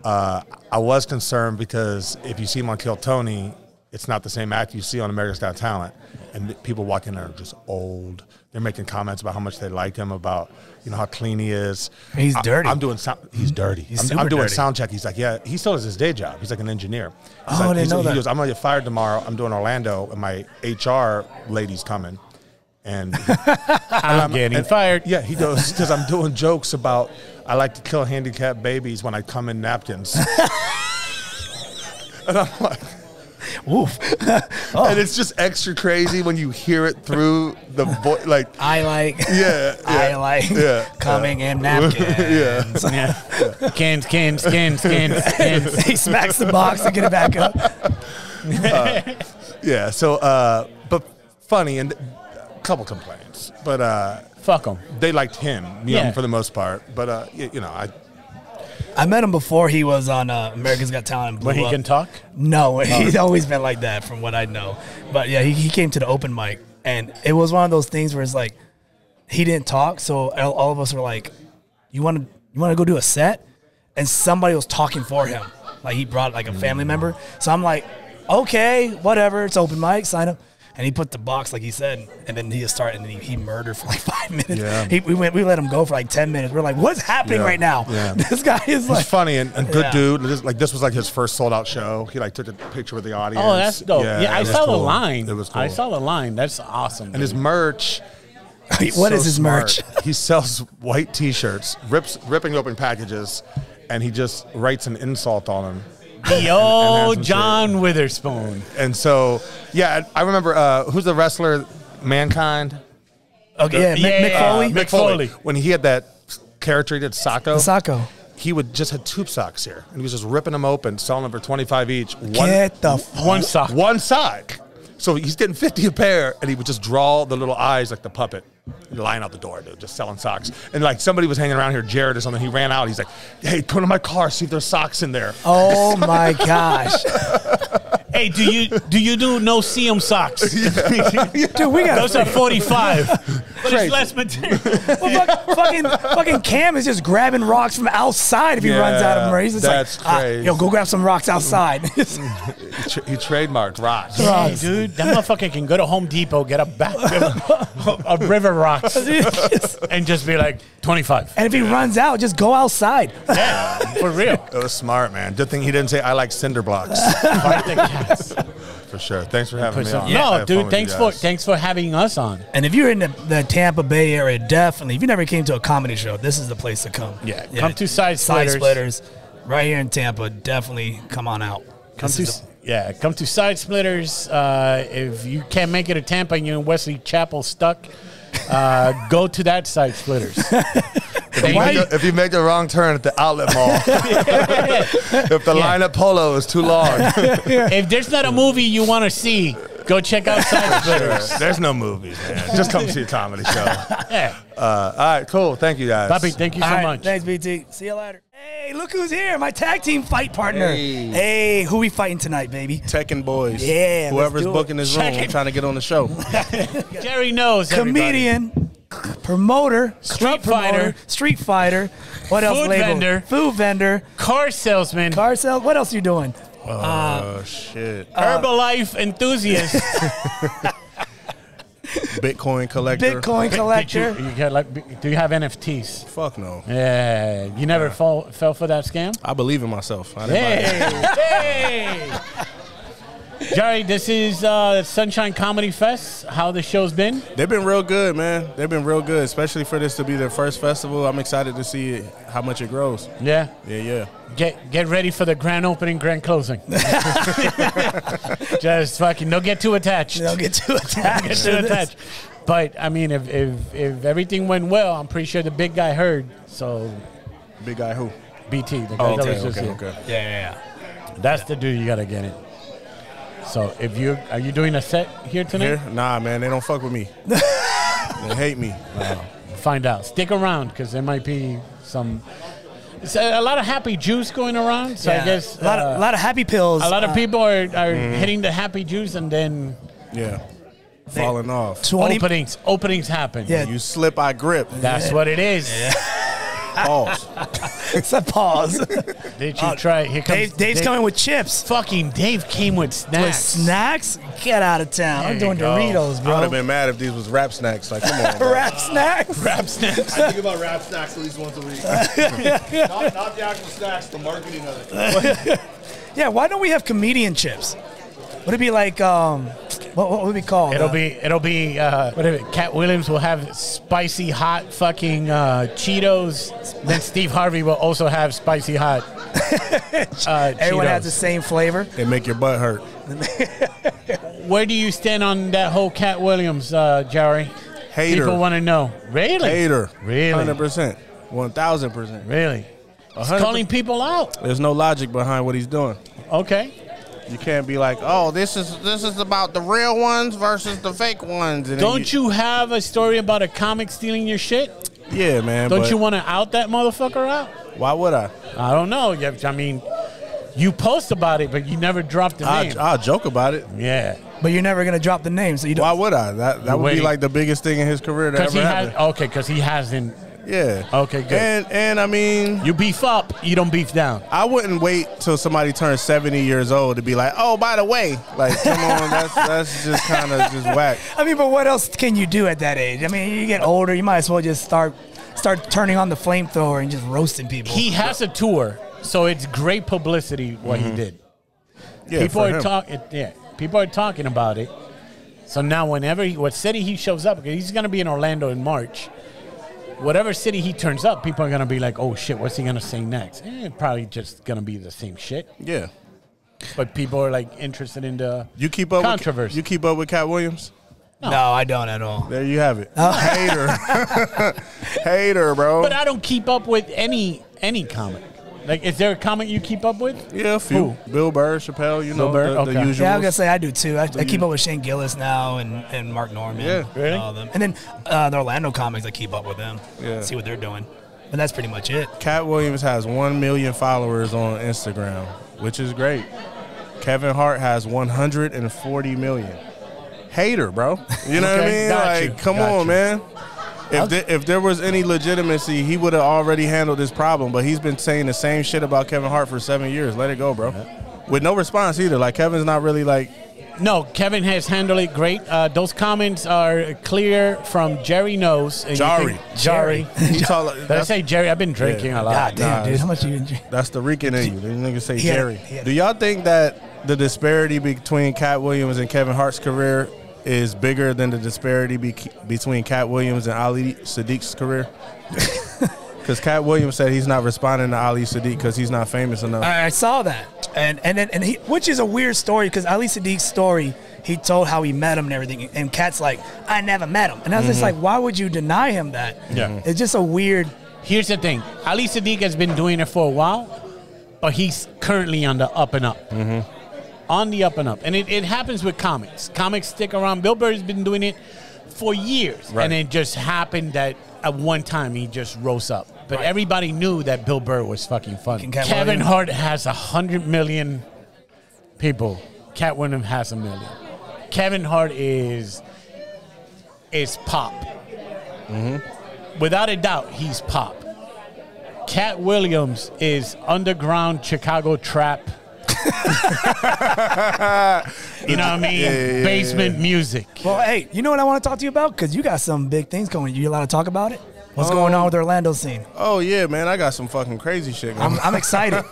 I was concerned because if you see him on Kill Tony, it's not the same act you see on America's Got Talent. And people walking there are just old. They're making comments about how much they like him, about how clean he is. He's dirty. I'm doing sound. He's dirty. I'm doing sound check. He's like, yeah. He still has his day job. He's like an engineer. I didn't know that. He goes, I'm gonna get fired tomorrow. I'm doing Orlando, and my HR lady's coming, and I'm getting fired. Yeah, he goes because I'm doing jokes about I like to kill handicapped babies when I come in napkins, and I'm like. Oof. And it's just extra crazy when you hear it through the voice. Like I like coming in napkins. Cans. He smacks the box to get it back up. So but funny and a couple complaints, but fuck them. They liked him, for the most part. But I met him before he was on America's Got Talent. When he can talk? No, he's always been like that from what I know. But yeah, he came to the open mic, and it was one of those things where it's like he didn't talk, so all of us were like, "You want to go do a set?" And somebody was talking for him, like he brought like a family member. So I'm like, "Okay, whatever, it's open mic, sign up." And he put the box, like he said, and then he started, and he murdered for like 5 minutes. Yeah. We let him go for like 10 minutes. We're like, what's happening right now? Yeah. This guy is like... He's funny and good dude. This was like his first sold-out show. He like took a picture with the audience. Oh, that's dope. Yeah, I saw the line. It was cool. I saw the line. That's awesome. And his merch... What is his merch? He sells white T-shirts, ripping open packages, and he just writes an insult on them. The old John Witherspoon. And so, yeah, I remember, who's the wrestler, Mankind? Okay, Mick Foley? Mick Foley. When he had that character, he did Sacco. Sacco. He would just had tube socks here. And he was just ripping them open, selling them for $25 each. One sock. One sock. So he's getting $50 a pair, and he would just draw the little eyes like the puppet. Lying out the door, dude, just selling socks. And like somebody was hanging around here, Jared or something. He ran out. He's like, "Hey, go to my car, see if there's socks in there." Oh my gosh! Hey, do you do no seam socks? Dude, we got those are 45. But it's less material. Well, fucking Cam is just grabbing rocks from outside if he runs out of them. He's just that's crazy. Go grab some rocks outside. He trademarked rocks. Hey, dude, that motherfucker can go to Home Depot, get a bag of river rocks, and just be like 25. And if he runs out, just go outside. Yeah, for real. It was smart, man. Good thing he didn't say I like cinder blocks. Fight the cats. For sure. Thanks for having me on. No, dude, thanks for having us on. And if you're in the Tampa Bay area, definitely, if you never came to a comedy show, this is the place to come. Yeah. Come to Side Splitters. Right here in Tampa. Definitely come on out. Come to Side Splitters. If you can't make it to Tampa and you're in Wesley Chapel stuck, go to that Side Splitters. If you make the wrong turn at the outlet mall, if the line at Polo is too long. If there's not a movie you want to see Go check out Side Splitters. There's no movies, man. Just come see a comedy show. Yeah. All right, cool. Thank you, guys. Bobby, thank you so much. Thanks, BT. See you later. Hey, look who's here. My tag team fight partner. Hey, who we fighting tonight, baby? Tekken boys. Yeah. Whoever's booking this room, I'm trying to get on the show. Jarri Knows. Comedian, promoter, Street fighter. Street fighter. What else? Food vendor. Food vendor. Car salesman. Car sale. What else are you doing? Oh, shit. Herbalife enthusiast. Bitcoin collector. Bitcoin collector. Do you have NFTs? Fuck no. Yeah. You never fell for that scam? I believe in myself. I didn't buy it. Hey! Jarri, this is SunShine Comedy Fest. How the show's been? They've been real good, man. They've been real good, especially for this to be their first festival. I'm excited to see how much it grows. Yeah? Yeah. Get ready for the grand opening, grand closing. Just fucking don't get too attached. Don't get too attached. But, I mean, if everything went well, I'm pretty sure the big guy heard. So, Big guy who? BT, the guy that was just here. Okay. Yeah. That's the dude you got to get in. So, are you doing a set here tonight? Here? Nah, man, they don't fuck with me. They hate me. Find out. Stick around because there might be some. It's a lot of happy juice going around. So I guess a lot of happy pills. A lot of people are hitting the happy juice and then falling off. Openings happen. Yeah. You slip, I grip. That's what it is. Yeah. Pause. It's a pause. Did you try? Here comes Dave's coming with chips. Fucking Dave came with snacks. With snacks? Get out of town. I'm doing Doritos, bro. I would have been mad if these was rap snacks. Like, come on, bro. Rap snacks? Rap snacks. I think about rap snacks at least once a week. not the actual snacks, the marketing of it. Yeah, why don't we have comedian chips? Would it be like, what would it be called? It'll be whatever. Cat Williams will have spicy hot fucking Cheetos. Then Steve Harvey will also have spicy hot Everyone Cheetos. has the same flavor. They make your butt hurt. Where do you stand on that whole Cat Williams, Jarri? Hater. People want to know. Really? Hater. Really? 100%. 1,000%. Really? He's 100%. calling people out. There's no logic behind what he's doing. Okay. You can't be like, oh, this is about the real ones versus the fake ones. And Don't you have a story about a comic stealing your shit? Yeah, man. Don't you want to out that motherfucker out? Why would I? I don't know. I mean, you post about it, but you never dropped the name. I'll joke about it. Yeah. But you're never gonna drop the name, so you don't. Why would I? That would be like the biggest thing in his career to ever happen. Because he hasn't. Yeah. Okay, good. And I mean, you beef up, you don't beef down. I wouldn't wait till somebody turns 70 years old to be like, oh, by the way, like, come on, that's just kind of just whack. I mean, but what else can you do at that age? I mean, you get older, you might as well just start turning on the flamethrower and just roasting people. He has a tour, so it's great publicity what he did. Yeah, people are talking. Yeah, people are talking about it. So now, what city he shows up, because he's going to be in Orlando in March. Whatever city he turns up, people are going to be like, oh, shit, what's he going to say next? Probably just going to be the same shit. Yeah. But people are, like, interested in the controversy. You keep up with Cat Williams? No, I don't at all. There you have it. Hater. Hater, bro. But I don't keep up with any comic. Like, is there a comic you keep up with? Yeah, a few. Who? Bill Burr, Chappelle, the usual. Yeah, I was going to say I do, too. I keep up with Shane Gillis now and Mark Norman. Yeah. Really? And all of them. And then the Orlando comics, I keep up with them. Yeah. See what they're doing. But that's pretty much it. Cat Williams has 1 million followers on Instagram, which is great. Kevin Hart has 140 million. Hater, bro. You know what I mean? Come on, man. If there was any legitimacy, he would have already handled this problem. But he's been saying the same shit about Kevin Hart for 7 years. Let it go, bro. With no response either. Like, Kevin's not really like... No, Kevin has handled it great. Those comments are clear from Jarri Knows. Jarri. Did I say Jerry? I've been drinking a lot. God damn, dude. How much you been drinking? That's the Rican in you. The niggas say Jerry. Do y'all think that the disparity between Cat Williams and Kevin Hart's career is bigger than the disparity between Cat Williams and Ali Sadiq's career? Because Cat Williams said he's not responding to Ali Sadiq because he's not famous enough. I saw that, and he, which is a weird story because Ali Sadiq's story, he told how he met him and everything, and Cat's like, I never met him, and I was just like, why would you deny him that? Yeah, it's just a weird. Here's the thing: Ali Sadiq has been doing it for a while, but he's currently on the up and up. on the up and up. And it happens with comics. Comics stick around. Bill Burr's been doing it for years. Right. And it just happened that at one time he just rose up. But everybody knew that Bill Burr was fucking funny. Kevin Hart has 100 million people. Cat Williams has 1 million. Kevin Hart is pop. Mm-hmm. Without a doubt, he's pop. Cat Williams is underground Chicago trap. You know what I mean? Basement music. Well, hey, you know what I want to talk to you about? Because you got some big things going. You allowed to talk about it? What's going on with the Orlando scene? Oh, yeah, man. I got some fucking crazy shit going. I'm excited.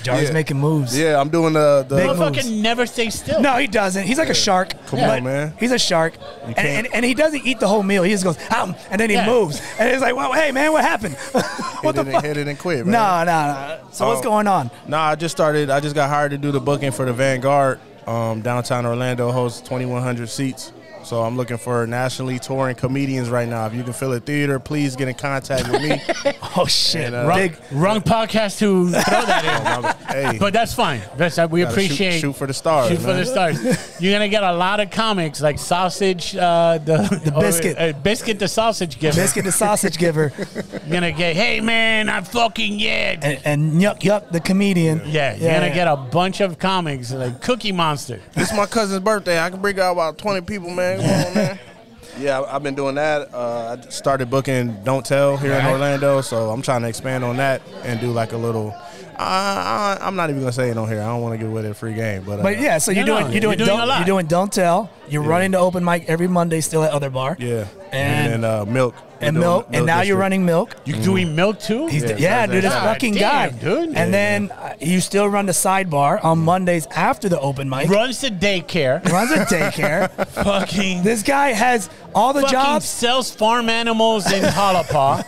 Jarri's making moves. Yeah, I'm doing the motherfucker never stays still. No, he doesn't. He's like a shark. Come on, man. He's a shark. And he doesn't eat the whole meal. He just goes, and then he moves. And it's like, well, hey, man, what happened? What the fuck? Hit it and quit, man. No. So what's going on? I just got hired to do the booking for the Vanguard. Downtown Orlando hosts 2,100 seats. So I'm looking for nationally touring comedians right now. If you can fill a theater, please get in contact with me. Oh, shit. And, wrong podcast to throw that in. Hey. But that's fine. We appreciate. Shoot for the stars. Shoot for the stars. You're going to get a lot of comics like Sausage, the Biscuit. Biscuit the Sausage Giver. Biscuit the Sausage Giver. You're going to get, hey, man, I'm fucking And Yuck the comedian. Yeah, you're going to get a bunch of comics like Cookie Monster. It's my cousin's birthday. I can bring out about 20 people, man. Come on, man. Yeah, I've been doing that. I started booking Don't Tell here in Orlando, so I'm trying to expand on that and do like a little. I'm not even gonna say it on here. I don't want to give away the free game, but yeah. So you're doing Don't Tell. You're running the open mic every Monday, still at Other Bar. Yeah, and then Milk. And Milk, and now you're running Milk. You doing Milk too? Dude, this fucking guy. Dude. And then you still run the Sidebar on Mondays after the open mic. Runs the daycare. Fucking. This guy has all the jobs. Sells farm animals in Jalapa.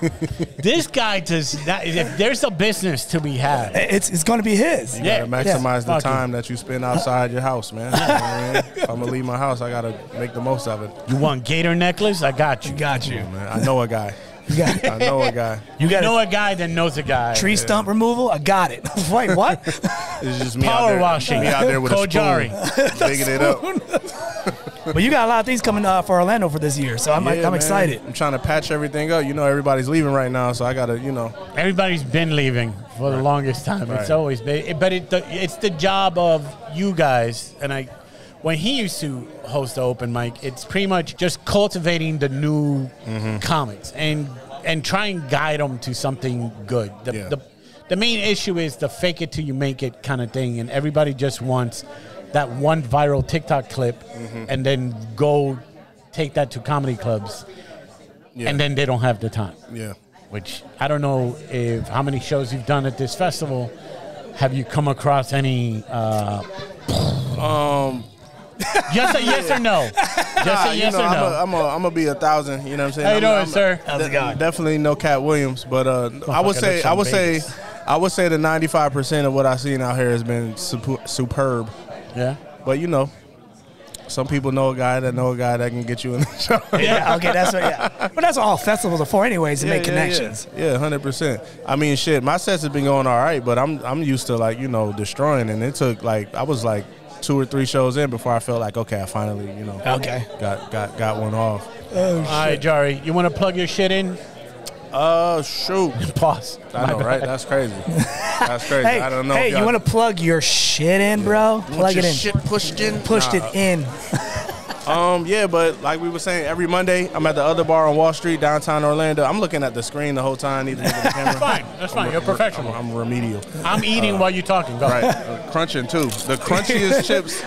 This guy does not. If there's a business to be had, it's going to be his. You gotta maximize the time that you spend outside your house, man. If I'm gonna leave my house, I gotta make the most of it. You want gator necklace? I got you. Man. I know a guy. I know a guy. You know a guy that knows a guy. Tree stump removal? I got it. Wait, what? It's just me Power washing. Me out there with Jarri. a spoon, digging it up. But you got a lot of things coming for Orlando for this year, so I'm excited. I'm trying to patch everything up. You know, everybody's leaving right now, so I got to, Everybody's been leaving for the longest time. Right. It's always been. But it's the job of you guys, and when he used to host the open mic, it's pretty much just cultivating the new comics and try and guide them to something good. The main issue is the fake it till you make it kind of thing, and everybody just wants that one viral TikTok clip and then go take that to comedy clubs, and then they don't have the time. Yeah. Which I don't know how many shows you've done at this festival. Have you come across any? Just a yes or no. Just a yes or no. I'm gonna be 1,000. You know what I'm saying? How you doing, sir? How's it going? Definitely no Cat Williams, but I would say the 95% of what I've seen out here has been superb. Yeah. But some people know a guy that can get you in the show. Yeah. Okay. That's what. Yeah. But that's what all festivals are for, anyways, to make connections. Yeah. 100%. I mean, shit. My sets have been going all right, but I'm used to destroying, and it took I was 2 or 3 shows in before I felt like, okay, I finally, got one off. Oh, shit. All right, Jarri, you want to plug your shit in? Shoot. Pause. I know, right? That's crazy. That's crazy. Hey, I don't know. Hey, you want to plug your shit in, bro? Plug it in. Shit pushed in? Pushed it in. Yeah, but like we were saying, every Monday I'm at the Other Bar on Wall Street, downtown Orlando. I'm looking at the screen the whole time. Need to look at the camera. That's fine. You're professional. I'm remedial. I'm eating while you're talking. Go. Right, crunching too. The crunchiest chips.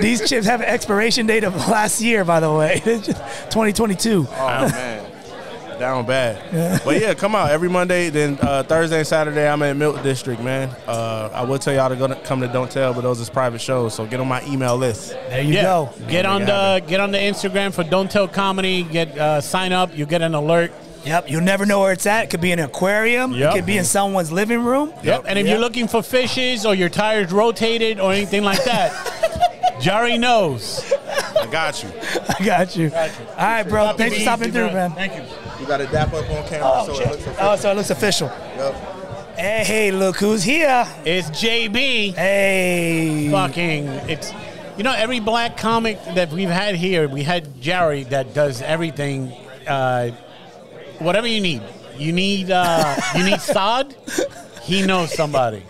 These chips have an expiration date of last year, by the way, 2022. Oh man. Down bad. But yeah, come out every Monday. Then Thursday and Saturday, I'm at Milk District, man. I will tell y'all to come to Don't Tell, but those is private shows. So get on my email list. There you go. Get on the Instagram for Don't Tell Comedy. Sign up. You get an alert. Yep. You'll never know where it's at. It could be in an aquarium. Yep. It could be in someone's living room. Yep. And if you're looking for fishes or your tires rotated or anything like that, Jarri Knows. I got you. All right, bro. Thanks for stopping through, man. Thank you. You got to dap up on camera so it looks official. So it looks official. Yep. Hey, look who's here. It's JB. Hey. It's, every black comic that we've had here, we had Jarri that does everything, whatever you need. You need sod? He knows somebody.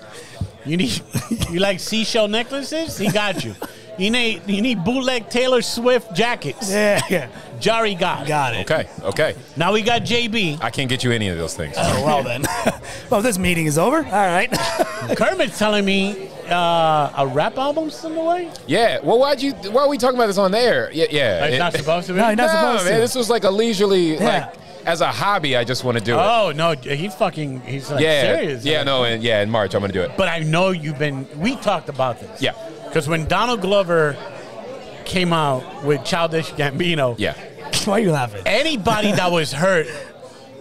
You like seashell necklaces? He got you. You need bootleg Taylor Swift jackets. Yeah. Jarri got it. Okay. Now we got JB. I can't get you any of those things. Oh, well then. Well, this meeting is over. All right. Kermit's telling me a rap album's in the way? Yeah. Well, why are we talking about this on the air? Yeah. It's not supposed to be? No, you're not supposed to. Man, this was like a leisurely, as a hobby, I just want to do it. Oh, no, he's serious. In March I'm going to do it. But I know we talked about this. Yeah. Because when Donald Glover came out with Childish Gambino. Yeah. Why are you laughing? Anybody that was hurt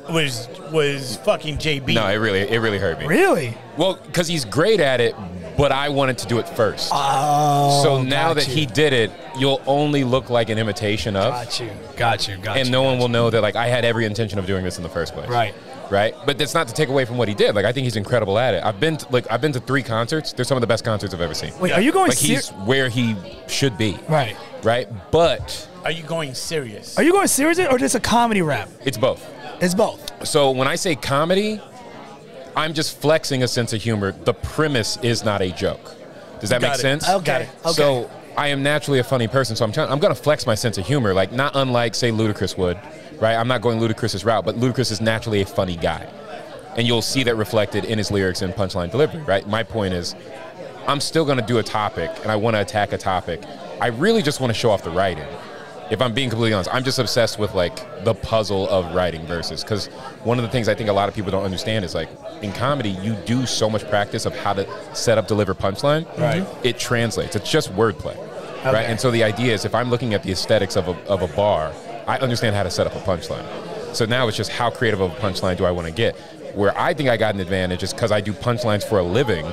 was fucking JB. No, it really hurt me. Really? Well, because he's great at it, but I wanted to do it first. Oh, so now that he did it, you'll only look like an imitation of. Got you. And no one will know that I had every intention of doing this in the first place. Right. But that's not to take away from what he did. I think he's incredible at it. I've been to 3 concerts. They're some of the best concerts I've ever seen. Wait, are you going he's where he should be. Right. But are you going serious? Are you going serious or just a comedy rap? It's both. It's both. So when I say comedy, I'm just flexing a sense of humor. The premise is not a joke. Does that make sense? Okay. So I am naturally a funny person, so I'm going to flex my sense of humor, not unlike, say, Ludacris would, right? I'm not going Ludacris's route, but Ludacris is naturally a funny guy. And you'll see that reflected in his lyrics and punchline delivery, right? My point is, I'm still going to do a topic, and I want to attack a topic. I really just want to show off the writing. If I'm being completely honest, I'm just obsessed with the puzzle of writing verses. Because one of the things I think a lot of people don't understand is in comedy, you do so much practice of how to set up, deliver punchline. Right. It translates. It's just wordplay. Okay. Right. And so the idea is if I'm looking at the aesthetics of a bar, I understand how to set up a punchline. So now it's just how creative of a punchline do I want to get? Where I think I got an advantage is because I do punchlines for a living,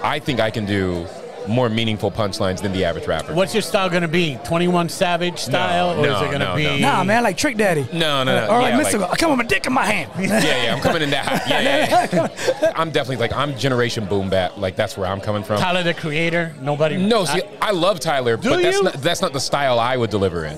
I think I can do more meaningful punchlines than the average rapper. What's your style going to be? 21 Savage style? Or is it going to be... Nah, man, like Trick Daddy. No. Or Mystical. I come with my dick in my hand. I'm coming in that hot. Yeah. I'm definitely I'm Generation Boom Bap. That's where I'm coming from. Tyler, the Creator? Nobody... No, see, I love Tyler, but that's not the style I would deliver in.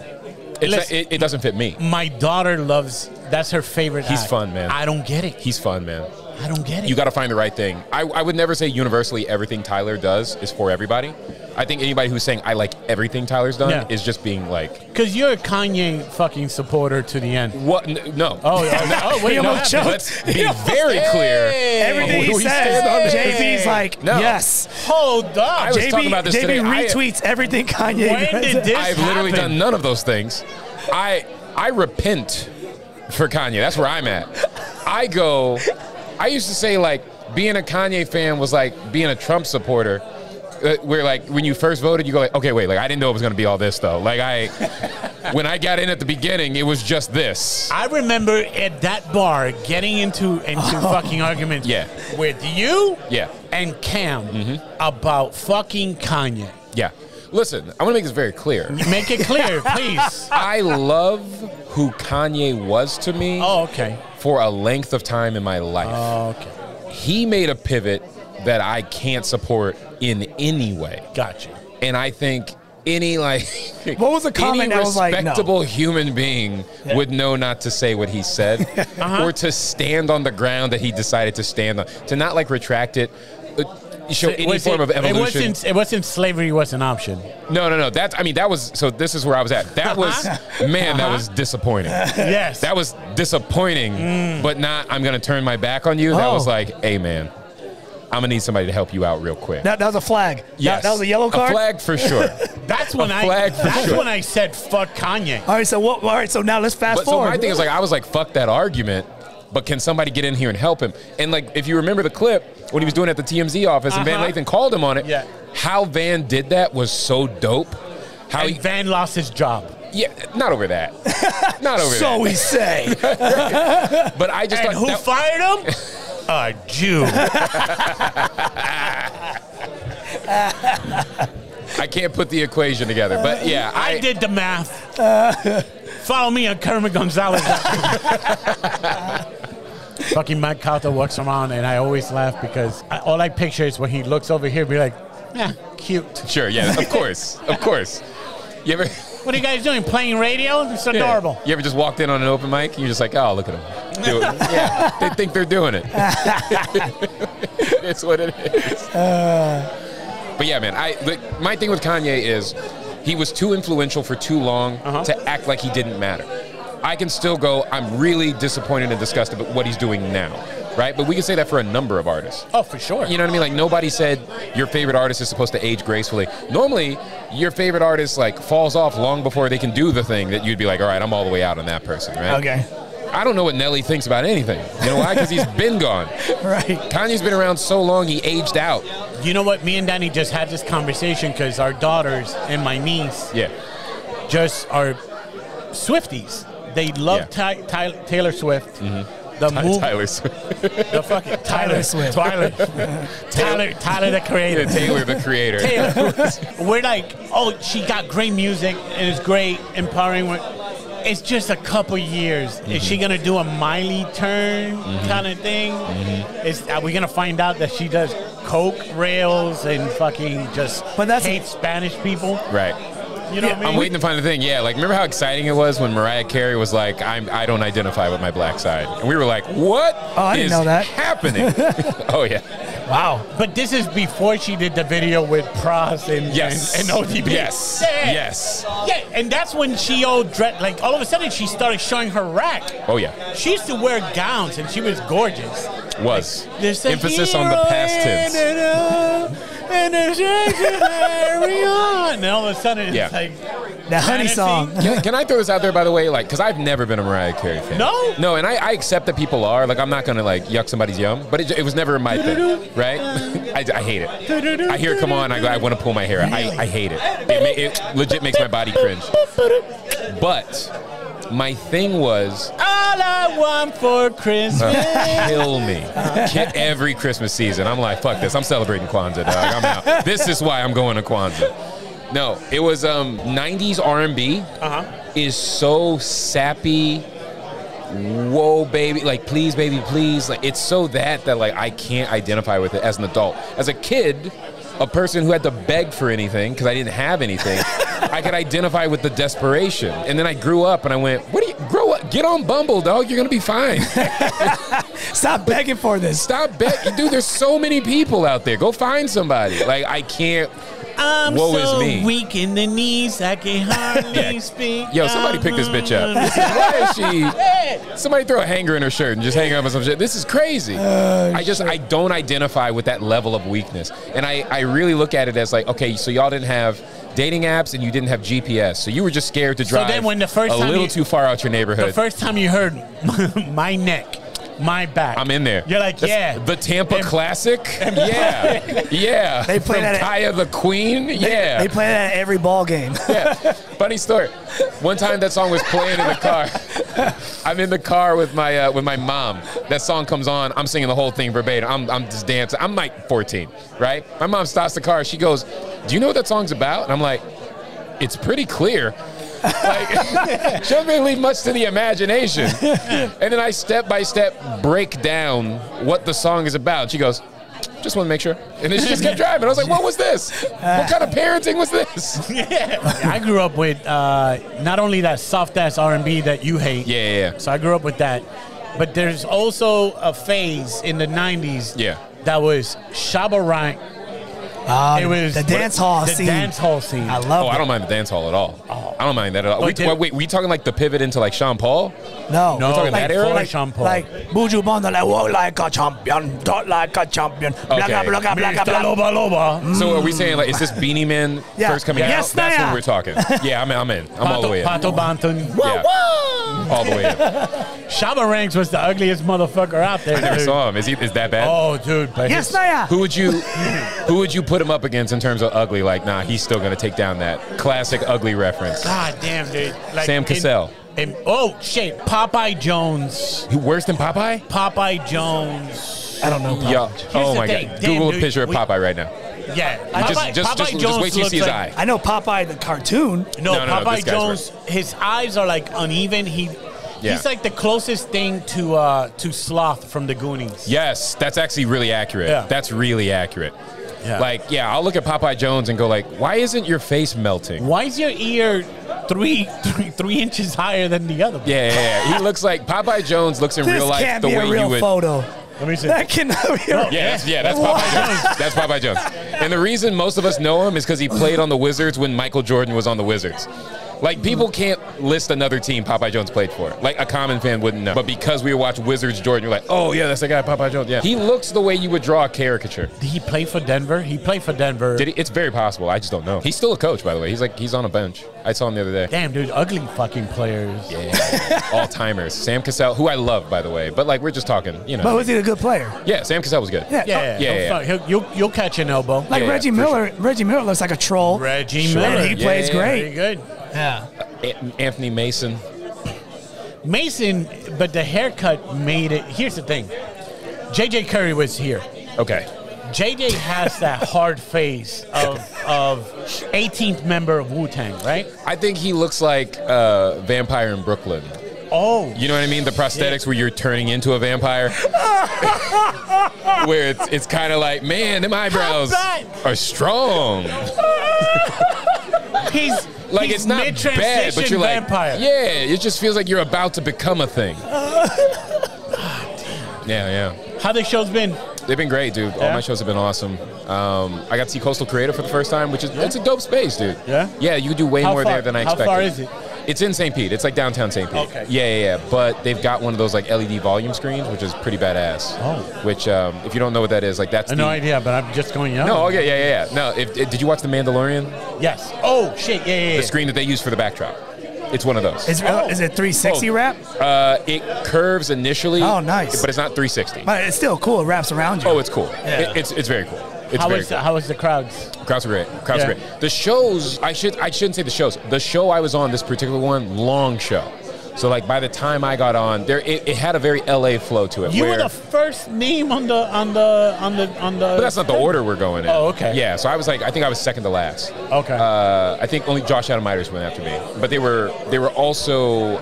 It doesn't fit me. My daughter loves... That's her favorite He's act. fun, man. I don't get it. He's fun, man. I don't get it. You got to find the right thing. I would never say universally everything Tyler does is for everybody. I think anybody who's saying I like everything Tyler's done is just being because you're a Kanye fucking supporter to the end. What? No. Wait, let's be very clear. Everything he says, JB's yes. Hold up. I was talking about this today. JB retweets everything Kanye does. When did this I've literally done none of those things. I repent for Kanye. That's where I'm at. I used to say being a Kanye fan was like being a Trump supporter. Where when you first voted, you go okay, wait, I didn't know it was going to be all this though. When I got in at the beginning, it was just this. I remember at that bar getting into fucking arguments with you and Cam about fucking Kanye. Yeah. Listen, I want to make this very clear. Make it clear, please. I love who Kanye was to me. Oh, okay. For a length of time in my life. Oh, okay. He made a pivot that I can't support in any way. Gotcha. And I think any what was the comment that was respectable human being would know not to say what he said or to stand on the ground that he decided to stand on. To not retract it. Show any form of evolution. It wasn't slavery was an option. No. That was, so this is where I was at. That was, that was disappointing. Yes. That was disappointing, but not, I'm going to turn my back on you. That was hey, man, I'm going to need somebody to help you out real quick. That was a flag. Yes. That was a yellow card? A flag for sure. That's when when I said fuck Kanye. All right, so now let's fast forward. So my thing is I was fuck that argument, but can somebody get in here and help him? And if you remember the clip, when he was doing it at the TMZ office and Van Lathan called him on it, how Van did that was so dope. Van lost his job. Yeah, not over that. Not over that. So we say. But I just thought... who fired him? A Jew. I can't put the equation together, but yeah. I did the math. Follow me on Kermit Gonzalez. fucking Matt Cauta walks around, and I always laugh because all I picture is when he looks over here, be like, yeah, cute. Sure, yeah, of course, of course. You ever? What are you guys doing? Playing radio? It's adorable. Yeah. You ever just walked in on an open mic and you're just like, oh, look at them. Yeah, they think they're doing it. It's what it is. But yeah, man, my thing with Kanye is he was too influential for too long to act like he didn't matter. I can still go, I'm really disappointed and disgusted with what he's doing now. Right? But we can say that for a number of artists. Oh, for sure. You know what I mean? Like, nobody said your favorite artist is supposed to age gracefully. Normally, your favorite artist, like, falls off long before they can do the thing that you'd be like, all right, I'm all the way out on that person, right? Okay. I don't know what Nelly thinks about anything. You know why? Because he's been gone. Right. Kanye's been around so long, he aged out. You know what? Me and Danny just had this conversation because our daughters and my niece just are Swifties. They love Taylor Swift. Tyler Swift. The fucking Tyler Swift. Tyler the creator. Taylor the creator. Taylor. We're like, oh, she got great music and it's great, empowering. It's just a couple years. Is she gonna do a Miley turn kind of thing? Are we gonna find out that she does coke rails and fucking just hates Spanish people? Right. You know what I mean? I'm waiting to find the thing. Yeah, like, remember how exciting it was when Mariah Carey was like, I don't identify with my black side. And we were like, what I didn't know that. happening? Oh, yeah. Wow. But this is before she did the video with Pras and ODB. Yes. Yeah. Yes. Yeah, and that's when she all of a sudden she started showing her rack. Oh, yeah. She used to wear gowns and she was gorgeous. Was. Like, emphasis on the past tense. And all of a sudden it's like the honey song. Can I throw this out there, by the way? Like, because I've never been a Mariah Carey fan. No, and I accept that people are. Like, I'm not going to, like, yuck somebody's yum, but it was never my thing, right? I hate it. I hear it come on, I want to pull my hair out. I hate it. It legit makes my body cringe. But my thing was, all I want for Christmas. Kill me. Every Christmas season, I'm like, fuck this. I'm celebrating Kwanzaa, dog. I'm out. This is why I'm going to Kwanzaa. No, it was 90s R&B is so sappy. Whoa, baby. Like, please, baby, please. Like, it's so that like, I can't identify with it as an adult. As a kid, a person who had to beg for anything because I didn't have anything, I could identify with the desperation. And then I grew up and I went, grow up, get on Bumble, dog. You're going to be fine. Stop begging for this. Stop begging. Dude, there's so many people out there. Go find somebody. Like, I can't. I'm Woe so is me. weak in the knees, I can hardly speak. Yo, somebody pick this bitch up. Why is she? Somebody throw a hanger in her shirt and just hang up on some shit. This is crazy. I don't identify with that level of weakness. And I really look at it as like, okay, so y'all didn't have dating apps and you didn't have GPS. So you were just scared to drive a little too far out your neighborhood. The first time you heard my neck, my back. I'm in there. You're like, the Tampa Classic? Yeah. They play that Kaya the Queen? Yeah. They play that at every ball game. Yeah. Funny story. One time that song was playing in the car. I'm in the car with my mom. That song comes on. I'm singing the whole thing verbatim. I'm just dancing. I'm like 14, right? My mom stops the car. She goes, do you know what that song's about? And I'm like, it's pretty clear. Like, she doesn't really leave much to the imagination. And then I step by step break down what the song is about. She goes, just want to make sure. And then she just kept driving. I was like, what was this? What kind of parenting was this? Yeah. I grew up with not only that soft-ass R&B that you hate. Yeah. So I grew up with that. But there's also a phase in the 90s that was Shabba Rank. It was the dance hall scene. The dance hall scene. I love it. I don't mind the dance hall at all. I don't mind that at all. Wait, we talking like the pivot into like Sean Paul? No. We're talking that era? Like Sean Paul. Like, Buju Banton, like, walk like a champion, talk like a champion. Okay. Loba, loba. So are we saying, like, is this Beanie Man first coming out? Yes, that's what we're talking. Yeah, I'm in. I'm all the way in. Pato Banton. Yeah. All the way in. Shabba Ranks was the ugliest motherfucker out there. I never saw him. Is that bad? Oh, dude. Yes, Naya. Who would you put him up against in terms of ugly? Like, nah, he's still gonna take down that classic ugly reference. God damn, dude. Like, Sam Cassell. Oh shit, Popeye Jones. Worse than Popeye? Popeye Jones. I don't know. Oh my god. Google a picture of Popeye right now. Yeah, just wait till you see his eye. I know Popeye the cartoon. No, Popeye Jones. His eyes are like uneven. Yeah. He's like the closest thing to Sloth from the Goonies. Yes, that's actually really accurate. Yeah. That's really accurate. Yeah. Like, yeah, I'll look at Popeye Jones and go like, why isn't your face melting? Why is your ear three inches higher than the other one? Yeah. He looks like Popeye Jones looks in real life the way you would. Photo. Let me see. That cannot be a that's Popeye Jones. That's Popeye Jones. And the reason most of us know him is because he played on the Wizards when Michael Jordan was on the Wizards. Like, people can't list another team Popeye Jones played for. Like, a common fan wouldn't know. But because we watch Wizards Jordan, you're like, oh, yeah, that's the guy, Popeye Jones. Yeah. He looks the way you would draw a caricature. Did he play for Denver? He played for Denver. Did he? It's very possible. I just don't know. He's still a coach, by the way. He's on a bench. I saw him the other day. Damn, dude, ugly fucking players. Yeah. All-timers. Sam Cassell, who I love, by the way. But, like, we're just talking, you know. But was he a good player? Yeah, Sam Cassell was good. Yeah. You'll catch an elbow. Like Reggie Miller. Sure. Reggie Miller looks like a troll. Reggie Miller. And he plays great. Very good. Yeah. Anthony Mason, but the haircut made it. Here's the thing. JJ Curry was here. Okay. JJ has that hard face of 18th member of Wu-Tang, right? I think he looks like a vampire in Brooklyn. Oh. You know what I mean? The prosthetics where you're turning into a vampire. Where it's kind of like, man, them eyebrows are strong. He's it's not bad, but you're like, vampire. Yeah, it just feels like you're about to become a thing. Yeah. How the show's been? They've been great, dude. All my shows have been awesome. I got to see Coastal Creative for the first time, which is it's a dope space, dude. Yeah? Yeah, you can do way more there than I expected. How far is it? It's in St. Pete. It's like downtown St. Pete. Okay. Yeah. But they've got one of those like LED volume screens, which is pretty badass. Oh. Which, if you don't know what that is, like that's no idea, but I'm just going young. No, okay, yeah. No, did you watch The Mandalorian? Yes. Oh, shit, yeah. The screen that they use for the backdrop. It's one of those. Is it 360 wrap? It curves initially. Oh, nice. But it's not 360. But it's still cool. It wraps around you. Oh, it's cool. Yeah. It's very cool. How was the crowds? Crowds were great. The shows, I shouldn't say the shows. The show I was on, this particular one, long show. So like by the time I got on, it had a very LA flow to it. You were the first name on the. But that's not the order we're going in. Oh, okay. Yeah, so I think I was second to last. Okay. I think only Josh Adamiders went after me, but they were also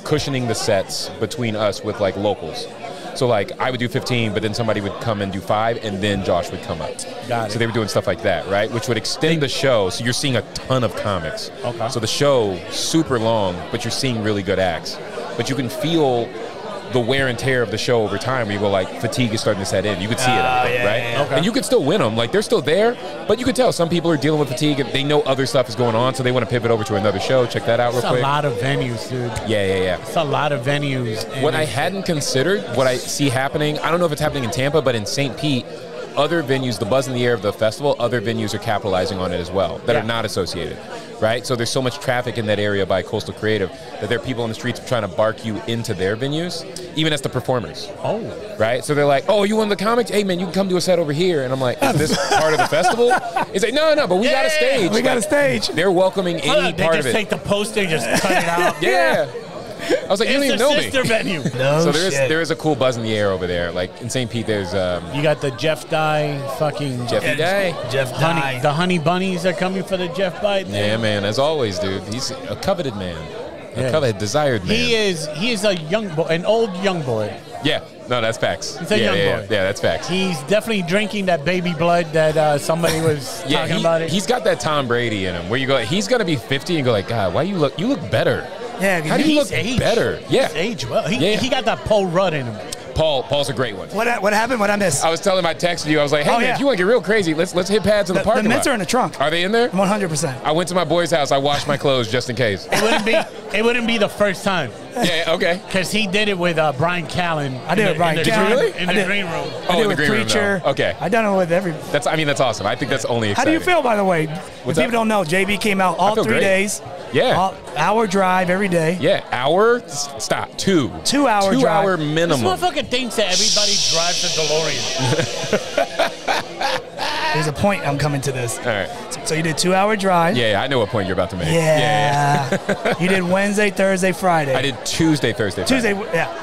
cushioning the sets between us with like locals. So like I would do 15, but then somebody would come and do 5, and then Josh would come up. Got it. So they were doing stuff like that, right? Which would extend the show. So you're seeing a ton of comics. Okay. So the show super long, but you're seeing really good acts. But you can feel the wear and tear of the show over time, where you go like fatigue is starting to set in. You could see it, right? Yeah. Okay. And you could still win them. Like they're still there, but you could tell some people are dealing with fatigue and they know other stuff is going on, so they want to pivot over to another show. Check that out real quick. It's a lot of venues, dude. Yeah. It's a lot of venues. What I hadn't considered, what I see happening, I don't know if it's happening in Tampa, but in St. Pete, other venues, the buzz in the air of the festival, other venues are capitalizing on it as well that are not associated, right? So there's so much traffic in that area by Coastal Creative that there are people on the streets trying to bark you into their venues, even as the performers. Oh. Right? So they're like, oh, you want the comics? Hey, man, you can come do a set over here. And I'm like, is this part of the festival? It's like, no, but we got a stage. We got a stage. They're welcoming any part of it. They just take the poster and just cut it out. Yeah. I was like, you don't even know me. It's a sister venue. So there is a cool buzz in the air over there. Like in St. Pete, there's you got the Jeff Dye fucking Jeffy Dye. Jeff Dye. The honey bunnies are coming for the Jeff Bite. Yeah, man. As always, dude. He's a coveted man. A coveted, desired man. He is a young boy, an old young boy. Yeah. No, that's facts. He's a young boy. Yeah, that's facts. He's definitely drinking that baby blood that somebody was talking about it. He's got that Tom Brady in him, where you go, he's gonna be 50 and go like, God, why you look better. Yeah, how do you look better? Yeah, he's aged well. He got that Paul Rudd in him. Paul's a great one. What happened? What I missed? I was telling him, I texted you. I was like, hey, man, if you want to get real crazy, let's hit pads in the parking lot. The mitts are in the trunk. Are they in there? 100%. I went to my boy's house. I washed my clothes just in case. It wouldn't be the first time. Yeah, okay. Because he did it with Brian Callen. I did it with Brian Callen. Really? In the green room. I did in the green Preacher. room. Okay. I done it with every. That's awesome. I think that's only exciting. How do you feel, by the way? What's if people don't know, JB came out all 3 days. Yeah. Hour drive every day. Yeah. Hour? Stop. 2. 2 hour drive. 2 hour minimum. This motherfucker thinks that everybody drives a DeLorean. There's a point I'm coming to this. All right. So you did 2-hour drive. Yeah, I know what point you're about to make. Yeah. You did Wednesday, Thursday, Friday. I did Tuesday, Thursday, Friday. Tuesday,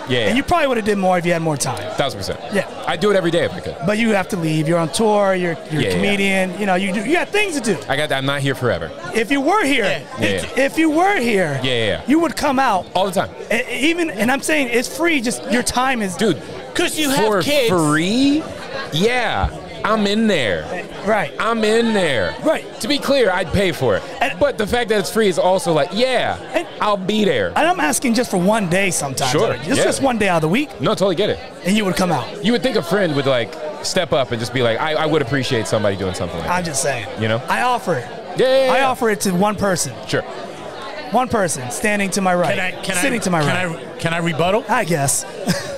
yeah. And you probably would have did more if you had more time. 1,000%. Yeah. I do it every day if I could. But you have to leave. You're on tour. You're a comedian. You know, you got things to do. I'm not here forever. If you were here, if you were here, you would come out all the time. And I'm saying it's free. Just your time is, dude. Because you have kids. For free? Yeah. I'm in there. Right. I'm in there. Right. To be clear, I'd pay for it. But the fact that it's free is also like, I'll be there. And I'm asking just for one day sometimes. Sure. Just one day out of the week. No, totally get it. And you would come out. You would think a friend would like step up and just be like, I would appreciate somebody doing something like that. I'm just saying. You know? I offer it. Yeah. I offer it to one person. Sure. One person standing to my right. Sitting to my right. Can I rebuttal? I guess.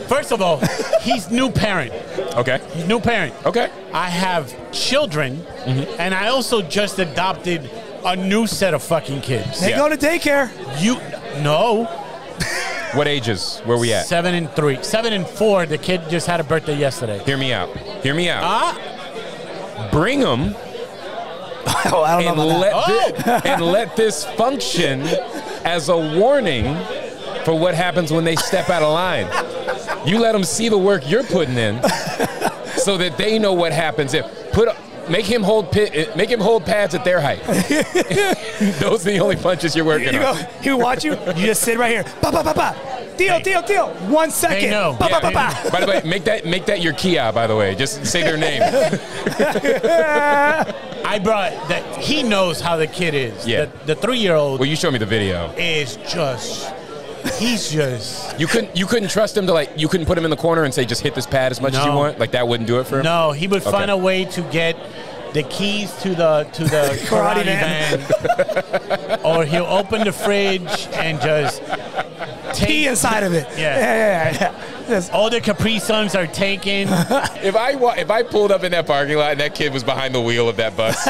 First of all, he's new parent. Okay. He's new parent. Okay. I have children, and I also just adopted a new set of fucking kids. They go to daycare. No. What ages? Where we at? 7 and 3. 7 and 4. The kid just had a birthday yesterday. Hear me out. Bring them. Oh, I don't know about that. And let this function as a warning for what happens when they step out of line. You let them see the work you're putting in, so that they know what happens if make him hold pads at their height. Those are the only punches you're working on. He will watch you. You just sit right here. Pa pa pa pa. Theo. 1 second. Hey, no. Pa pa pa pa. By the way, make that your Kia. By the way, just say their name. I brought that. He knows how the kid is. Yeah. The 3-year-old. Well, you show me the video. Is just. He's just. You couldn't trust him to you couldn't put him in the corner and say just hit this pad as much as you want. Like that wouldn't do it for him. No, he would find a way to get the keys to the karate van, or he'll open the fridge and just pee inside of it. Yeah. All the Capri Suns are taken. If I pulled up in that parking lot and that kid was behind the wheel of that bus.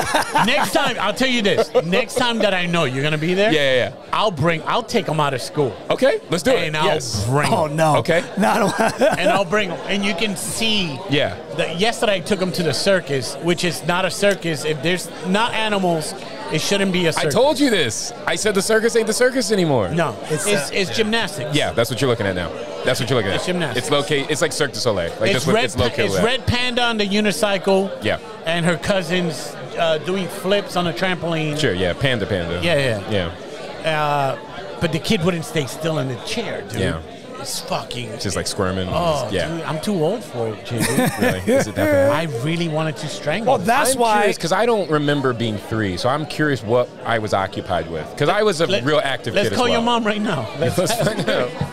Next time, I'll tell you this. Next time that I know you're gonna be there, I'll take them out of school. Okay, let's do it. And I'll bring them. Oh no. Okay. No, I don't. And I'll bring them, and you can see. Yeah. Yesterday I took them to the circus, which is not a circus. If there's not animals, it shouldn't be a circus. I told you this. I said the circus ain't the circus anymore. No, it's gymnastics. Yeah, that's what you're looking at now. That's what you're looking at. It's gymnastics. It's located. It's like Cirque du Soleil. Like it's Red Panda on the unicycle. Yeah. And her cousins doing flips on a trampoline. Sure. Yeah. Panda. Yeah. But the kid wouldn't stay still in the chair, dude. Yeah. It's fucking. Just like squirming. Oh, dude, I'm too old for it, JD. Really? Is it that bad? I really wanted to strangle. Well, that's I'm why. Because I don't remember being 3, so I'm curious what I was occupied with. Because I was a real active kid as well. Let's call your mom right now.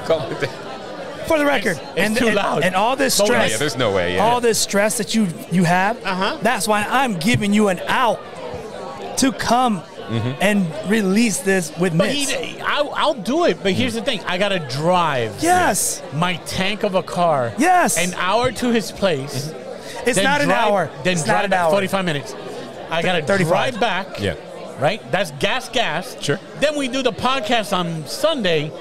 Call it. For the record, it's too loud. And all this stress. Yeah, there's no way. Yeah. All this stress that you have. That's why I'm giving you an out to come and release this with Mitch. I'll do it, but here's the thing. I got to drive. Yes. My tank of a car. Yes. An hour to his place. It's not an hour. Then it's drive not an hour. 45 minutes. I got to drive back. Yeah. Right? That's gas. Sure. Then we do the podcast on Sunday.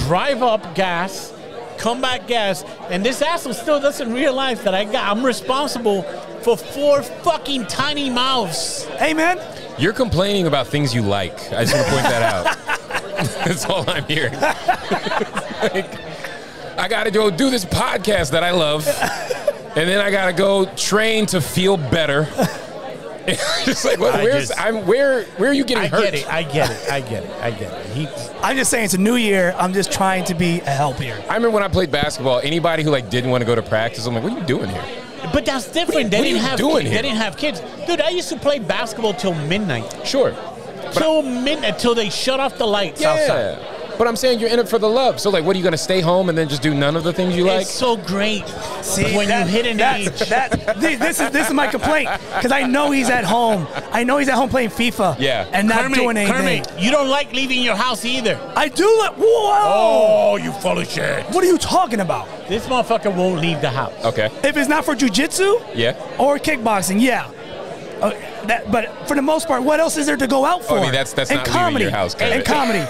Drive up gas. Come back gas. And this asshole still doesn't realize that I'm responsible for 4 fucking tiny mouths. Hey, man. You're complaining about things you like. I just want to point that out. That's all I'm hearing. I got to go do this podcast that I love, and then I got to go train to feel better. Just like, where are you getting hurt? I get it. I'm just saying it's a new year. I'm just trying to be a help here. I remember when I played basketball, anybody who didn't want to go to practice, I'm like, what are you doing here? But that's different. They didn't have kids. Dude, I used to play basketball till midnight. Sure. Till midnight, till they shut off the lights outside. But I'm saying you're in it for the love. So, what are you going to stay home and then just do none of the things you like? It's so great. See, when you hit an age. This is my complaint. Because I know he's at home. I know he's at home playing FIFA. Yeah. And not doing anything. Kermit, you don't like leaving your house either. I do. Whoa. Oh, you full of shit. What are you talking about? This motherfucker won't leave the house. Okay. If it's not for jiu-jitsu or kickboxing, but for the most part, what else is there to go out for? I mean, that's not leaving your house. And comedy.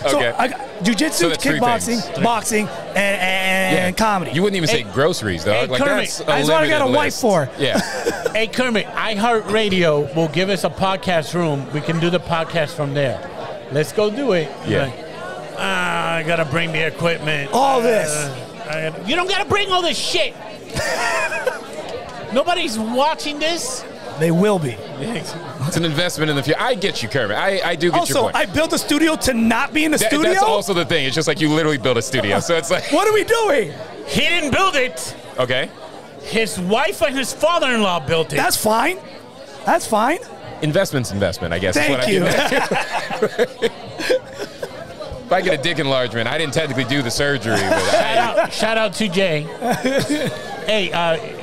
So I got jiu-jitsu, kickboxing, boxing, and comedy. You wouldn't even say groceries, though. Hey, Kermit, that's what I got a wife for. Yeah. Hey, Kermit, iHeartRadio will give us a podcast room. We can do the podcast from there. Let's go do it. Yeah. Like, I got to bring the equipment. All this. You don't got to bring all this shit. Nobody's watching this. They will be. It's an investment in the future. I get you, Kermit. I do get your point. I built a studio to not be in the studio? That's also the thing. It's just like you literally built a studio. So it's like... What are we doing? He didn't build it. Okay. His wife and his father-in-law built it. That's fine. That's fine. Investment's investment, I guess. Thank you. If I get a dick enlargement, I didn't technically do the surgery. But shout out to Jay. Hey,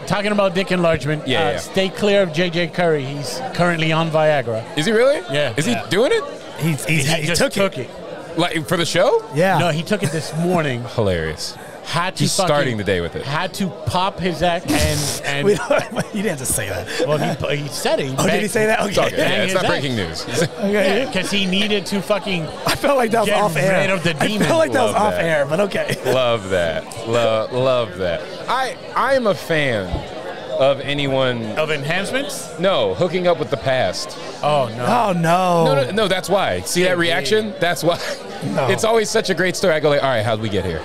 talking about dick enlargement, stay clear of JJ Curry. He's currently on Viagra. Is he really? Yeah. Is he doing it? He just took it. Like for the show? Yeah. No, he took it this morning. Hilarious. He's starting the day with it. Had to pop his act and you didn't have to say that. Well, he said it. Did he say that? Okay. It's not breaking news. Okay. Because he needed to fucking. I felt like that was off air. Rid of the demon. I felt like that was off air, but okay. Love that. Love that. I am a fan of anyone of enhancements. No, hooking up with the past. Oh no. Oh no. No. That's why. See that reaction? That's why. No. It's always such a great story. I go like, all right, how'd we get here?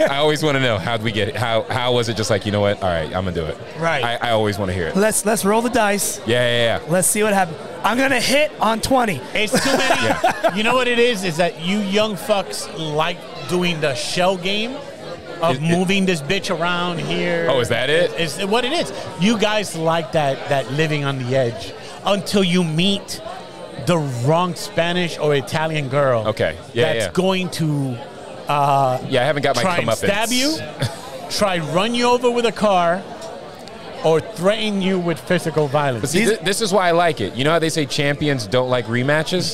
I always want to know how'd we get it. How was it just like, you know what? All right, I'm gonna do it. Right. I always want to hear it. Let's roll the dice. Yeah. Let's see what happens. I'm gonna hit on 20. It's too many. You know what it is? Is that you young fucks like doing the shell game of moving this bitch around here. Oh, is that it? It's what it is. You guys like that living on the edge until you meet the wrong Spanish or Italian girl. Okay. That's going to I haven't got my try and stab you, try run you over with a car, or threaten you with physical violence. But see, this is why I like it. You know how they say champions don't like rematches?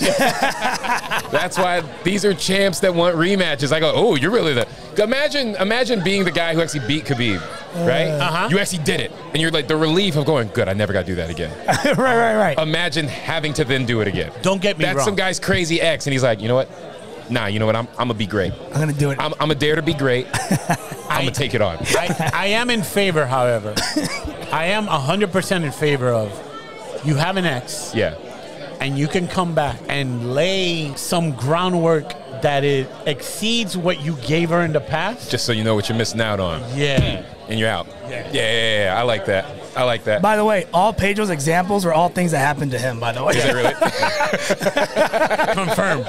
That's why these are champs that want rematches. I go, oh, you're really the... Imagine being the guy who actually beat Khabib, right? You actually did it. And you're like, the relief of going, good, I never got to do that again. Right. Imagine having to then do it again. Don't get me wrong. That's some guy's crazy ex, and he's like, you know what? Nah, you know what? I'm going to be great. I'm going to do it. I'm going to dare to be great. I'm going to take it on. I am in favor, however. I am 100% in favor of you have an ex. Yeah. And you can come back and lay some groundwork that it exceeds what you gave her in the past. Just so you know what you're missing out on. Yeah. And you're out. Yeah. I like that. By the way, all Pedro's examples are all things that happened to him, by the way. Is it really? Confirmed.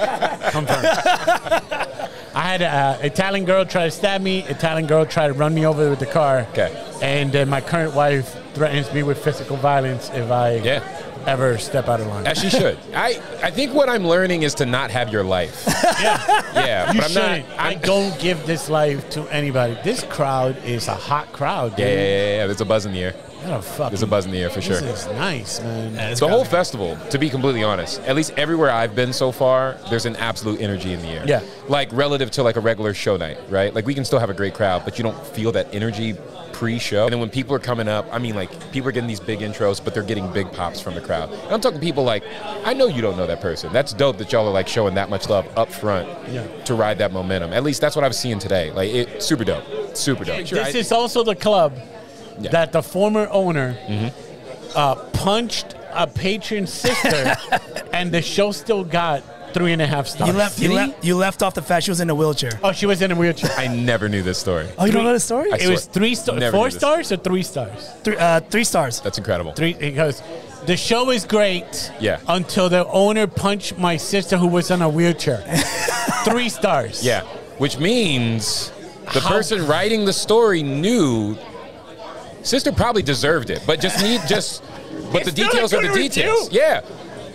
I had an Italian girl try to stab me. Italian girl try to run me over with the car. Okay. And my current wife threatens me with physical violence if I ever step out of line. As she should. I think what I'm learning is to not have your life. Yeah. You but shouldn't. I don't give this life to anybody. This crowd is a hot crowd, dude. Yeah. There's a buzz in the air. There's a buzz in the air for sure. This is nice, man. The whole festival, to be completely honest, at least everywhere I've been so far, there's an absolute energy in the air. Yeah. Like relative to like a regular show night, right? Like we can still have a great crowd, but you don't feel that energy pre-show. And then when people are coming up, I mean, like people are getting these big intros, but they're getting big pops from the crowd. And I'm talking people like, I know you don't know that person. That's dope that y'all are like showing that much love up front to ride that momentum. At least that's what I was seeing today. Like super dope. This is also the club that the former owner punched a patron's sister, and the show still got 3.5 stars. You left off the fact she was in a wheelchair. Oh, she was in a wheelchair. I never knew this story. Oh, you don't know the story? It was 3 stars, 4 stars or 3 stars? 3 stars. That's incredible. 3 because the show is great. Yeah. Until the owner punched my sister who was in a wheelchair. 3 stars. Yeah. Which means the person writing the story knew sister probably deserved it, but but the details are the details. Review. Yeah.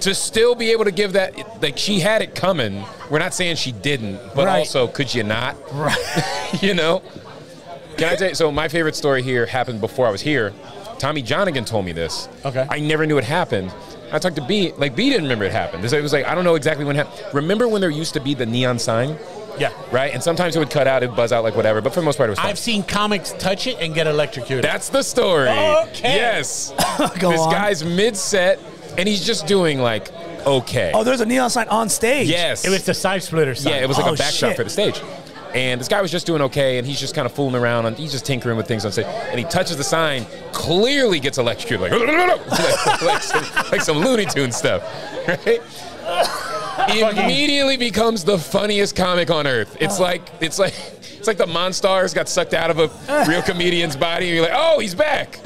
To still be able to give that, like she had it coming. We're not saying she didn't, but also could you not? Right. You know? Can I tell you, so my favorite story here happened before I was here. Tommy Johnigan told me this. Okay. I never knew it happened. I talked to B, like B didn't remember it happened. It was like, I don't know exactly when it happened. Remember when there used to be the neon sign? Yeah. Right? And sometimes it would cut out, it would buzz out, like whatever, but for the most part it was fine. I've seen comics touch it and get electrocuted. That's the story. Okay. Yes. This guy's mid-set, and he's just doing like, okay. Oh, there's a neon sign on stage. Yes. It was the side splitter sign. Yeah, it was like a backdrop for the stage. And this guy was just doing okay, and he's just kind of fooling around, and he's just tinkering with things on stage. And he touches the sign, clearly gets electrocuted, like some Looney Tunes stuff, right? He immediately becomes the funniest comic on earth. It's like the Monstars got sucked out of a real comedian's body, and you're like, oh, he's back.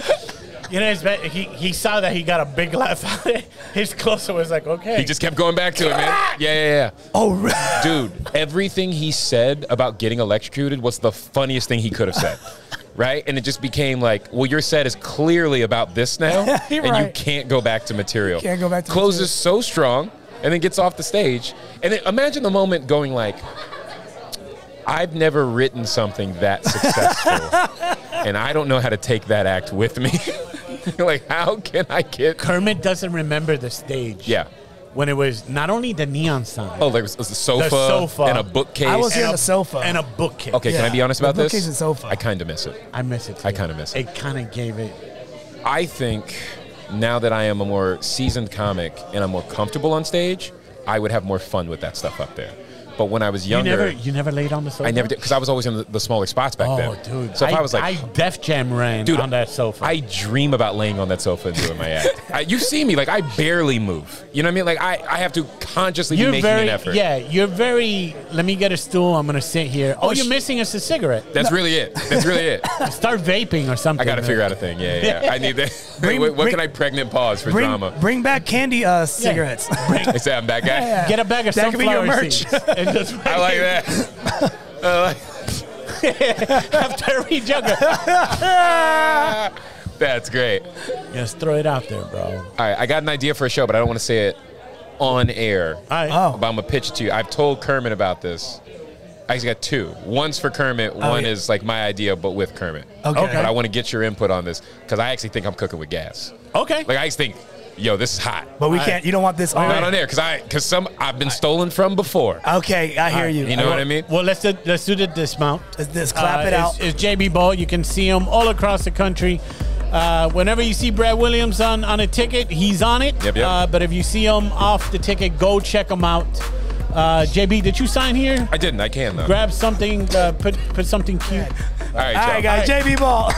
You know, he saw that he got a big laugh out of it. His closer was like, okay. He just kept going back to it, man. Yeah. Oh, really? Dude, everything he said about getting electrocuted was the funniest thing he could have said. Right? And it just became like, well, your set is clearly about this now, and you can't go back to material. Can't go back to Closes so strong, and then gets off the stage. And then imagine the moment going like, I've never written something that successful, and I don't know how to take that act with me. Like, how can I get... Kermit doesn't remember the stage. Yeah. When it was not only the neon sign. Oh, there was the sofa and a bookcase. I was here on the sofa. And a bookcase. Okay, can I be honest about this? Bookcase and sofa. I kind of miss it. I miss it too. I kind of miss it. It kind of gave it... I think now that I am a more seasoned comic and I'm more comfortable on stage, I would have more fun with that stuff up there. But when I was younger... You never laid on the sofa? I never did, because I was always in the smaller spots back then. Oh, dude. So if I was like... I Def Jam ran on that sofa. I dream about laying on that sofa and doing my act. You see me, like, I barely move. You know what I mean? Like, I have to consciously be making an effort. Yeah, you're very, let me get a stool, I'm going to sit here. All you're missing is a cigarette. That's really it. That's really it. Start vaping or something. I got to figure out a thing. Yeah. I need that. What can I pregnant pause for drama? Bring back candy cigarettes. I say I'm that guy. Yeah. Get a bag of sunflower seeds. And just I like that. Terry Jugger. That's great. Just throw it out there, bro. All right, I got an idea for a show, but I don't want to say it on air. All right. Oh. But I'm going to pitch it to you. I've told Kermit about this. I actually got two. One's for Kermit. One is like my idea, but with Kermit. Okay. But I want to get your input on this because I actually think I'm cooking with gas. Okay. Like, I just think, yo, this is hot. But we can't. You don't want this on. Not on air because I've been stolen from before. Okay, I hear you. You know what I mean? Well, let's do the dismount. Let's clap it out. It's JB Ball. You can see him all across the country. Whenever you see Brad Williamson on a ticket, he's on it. Yep. But if you see him off the ticket, go check him out. JB, did you sign here? I didn't. I can, though. Grab something. Put something cute. All right, guys. JB Ball.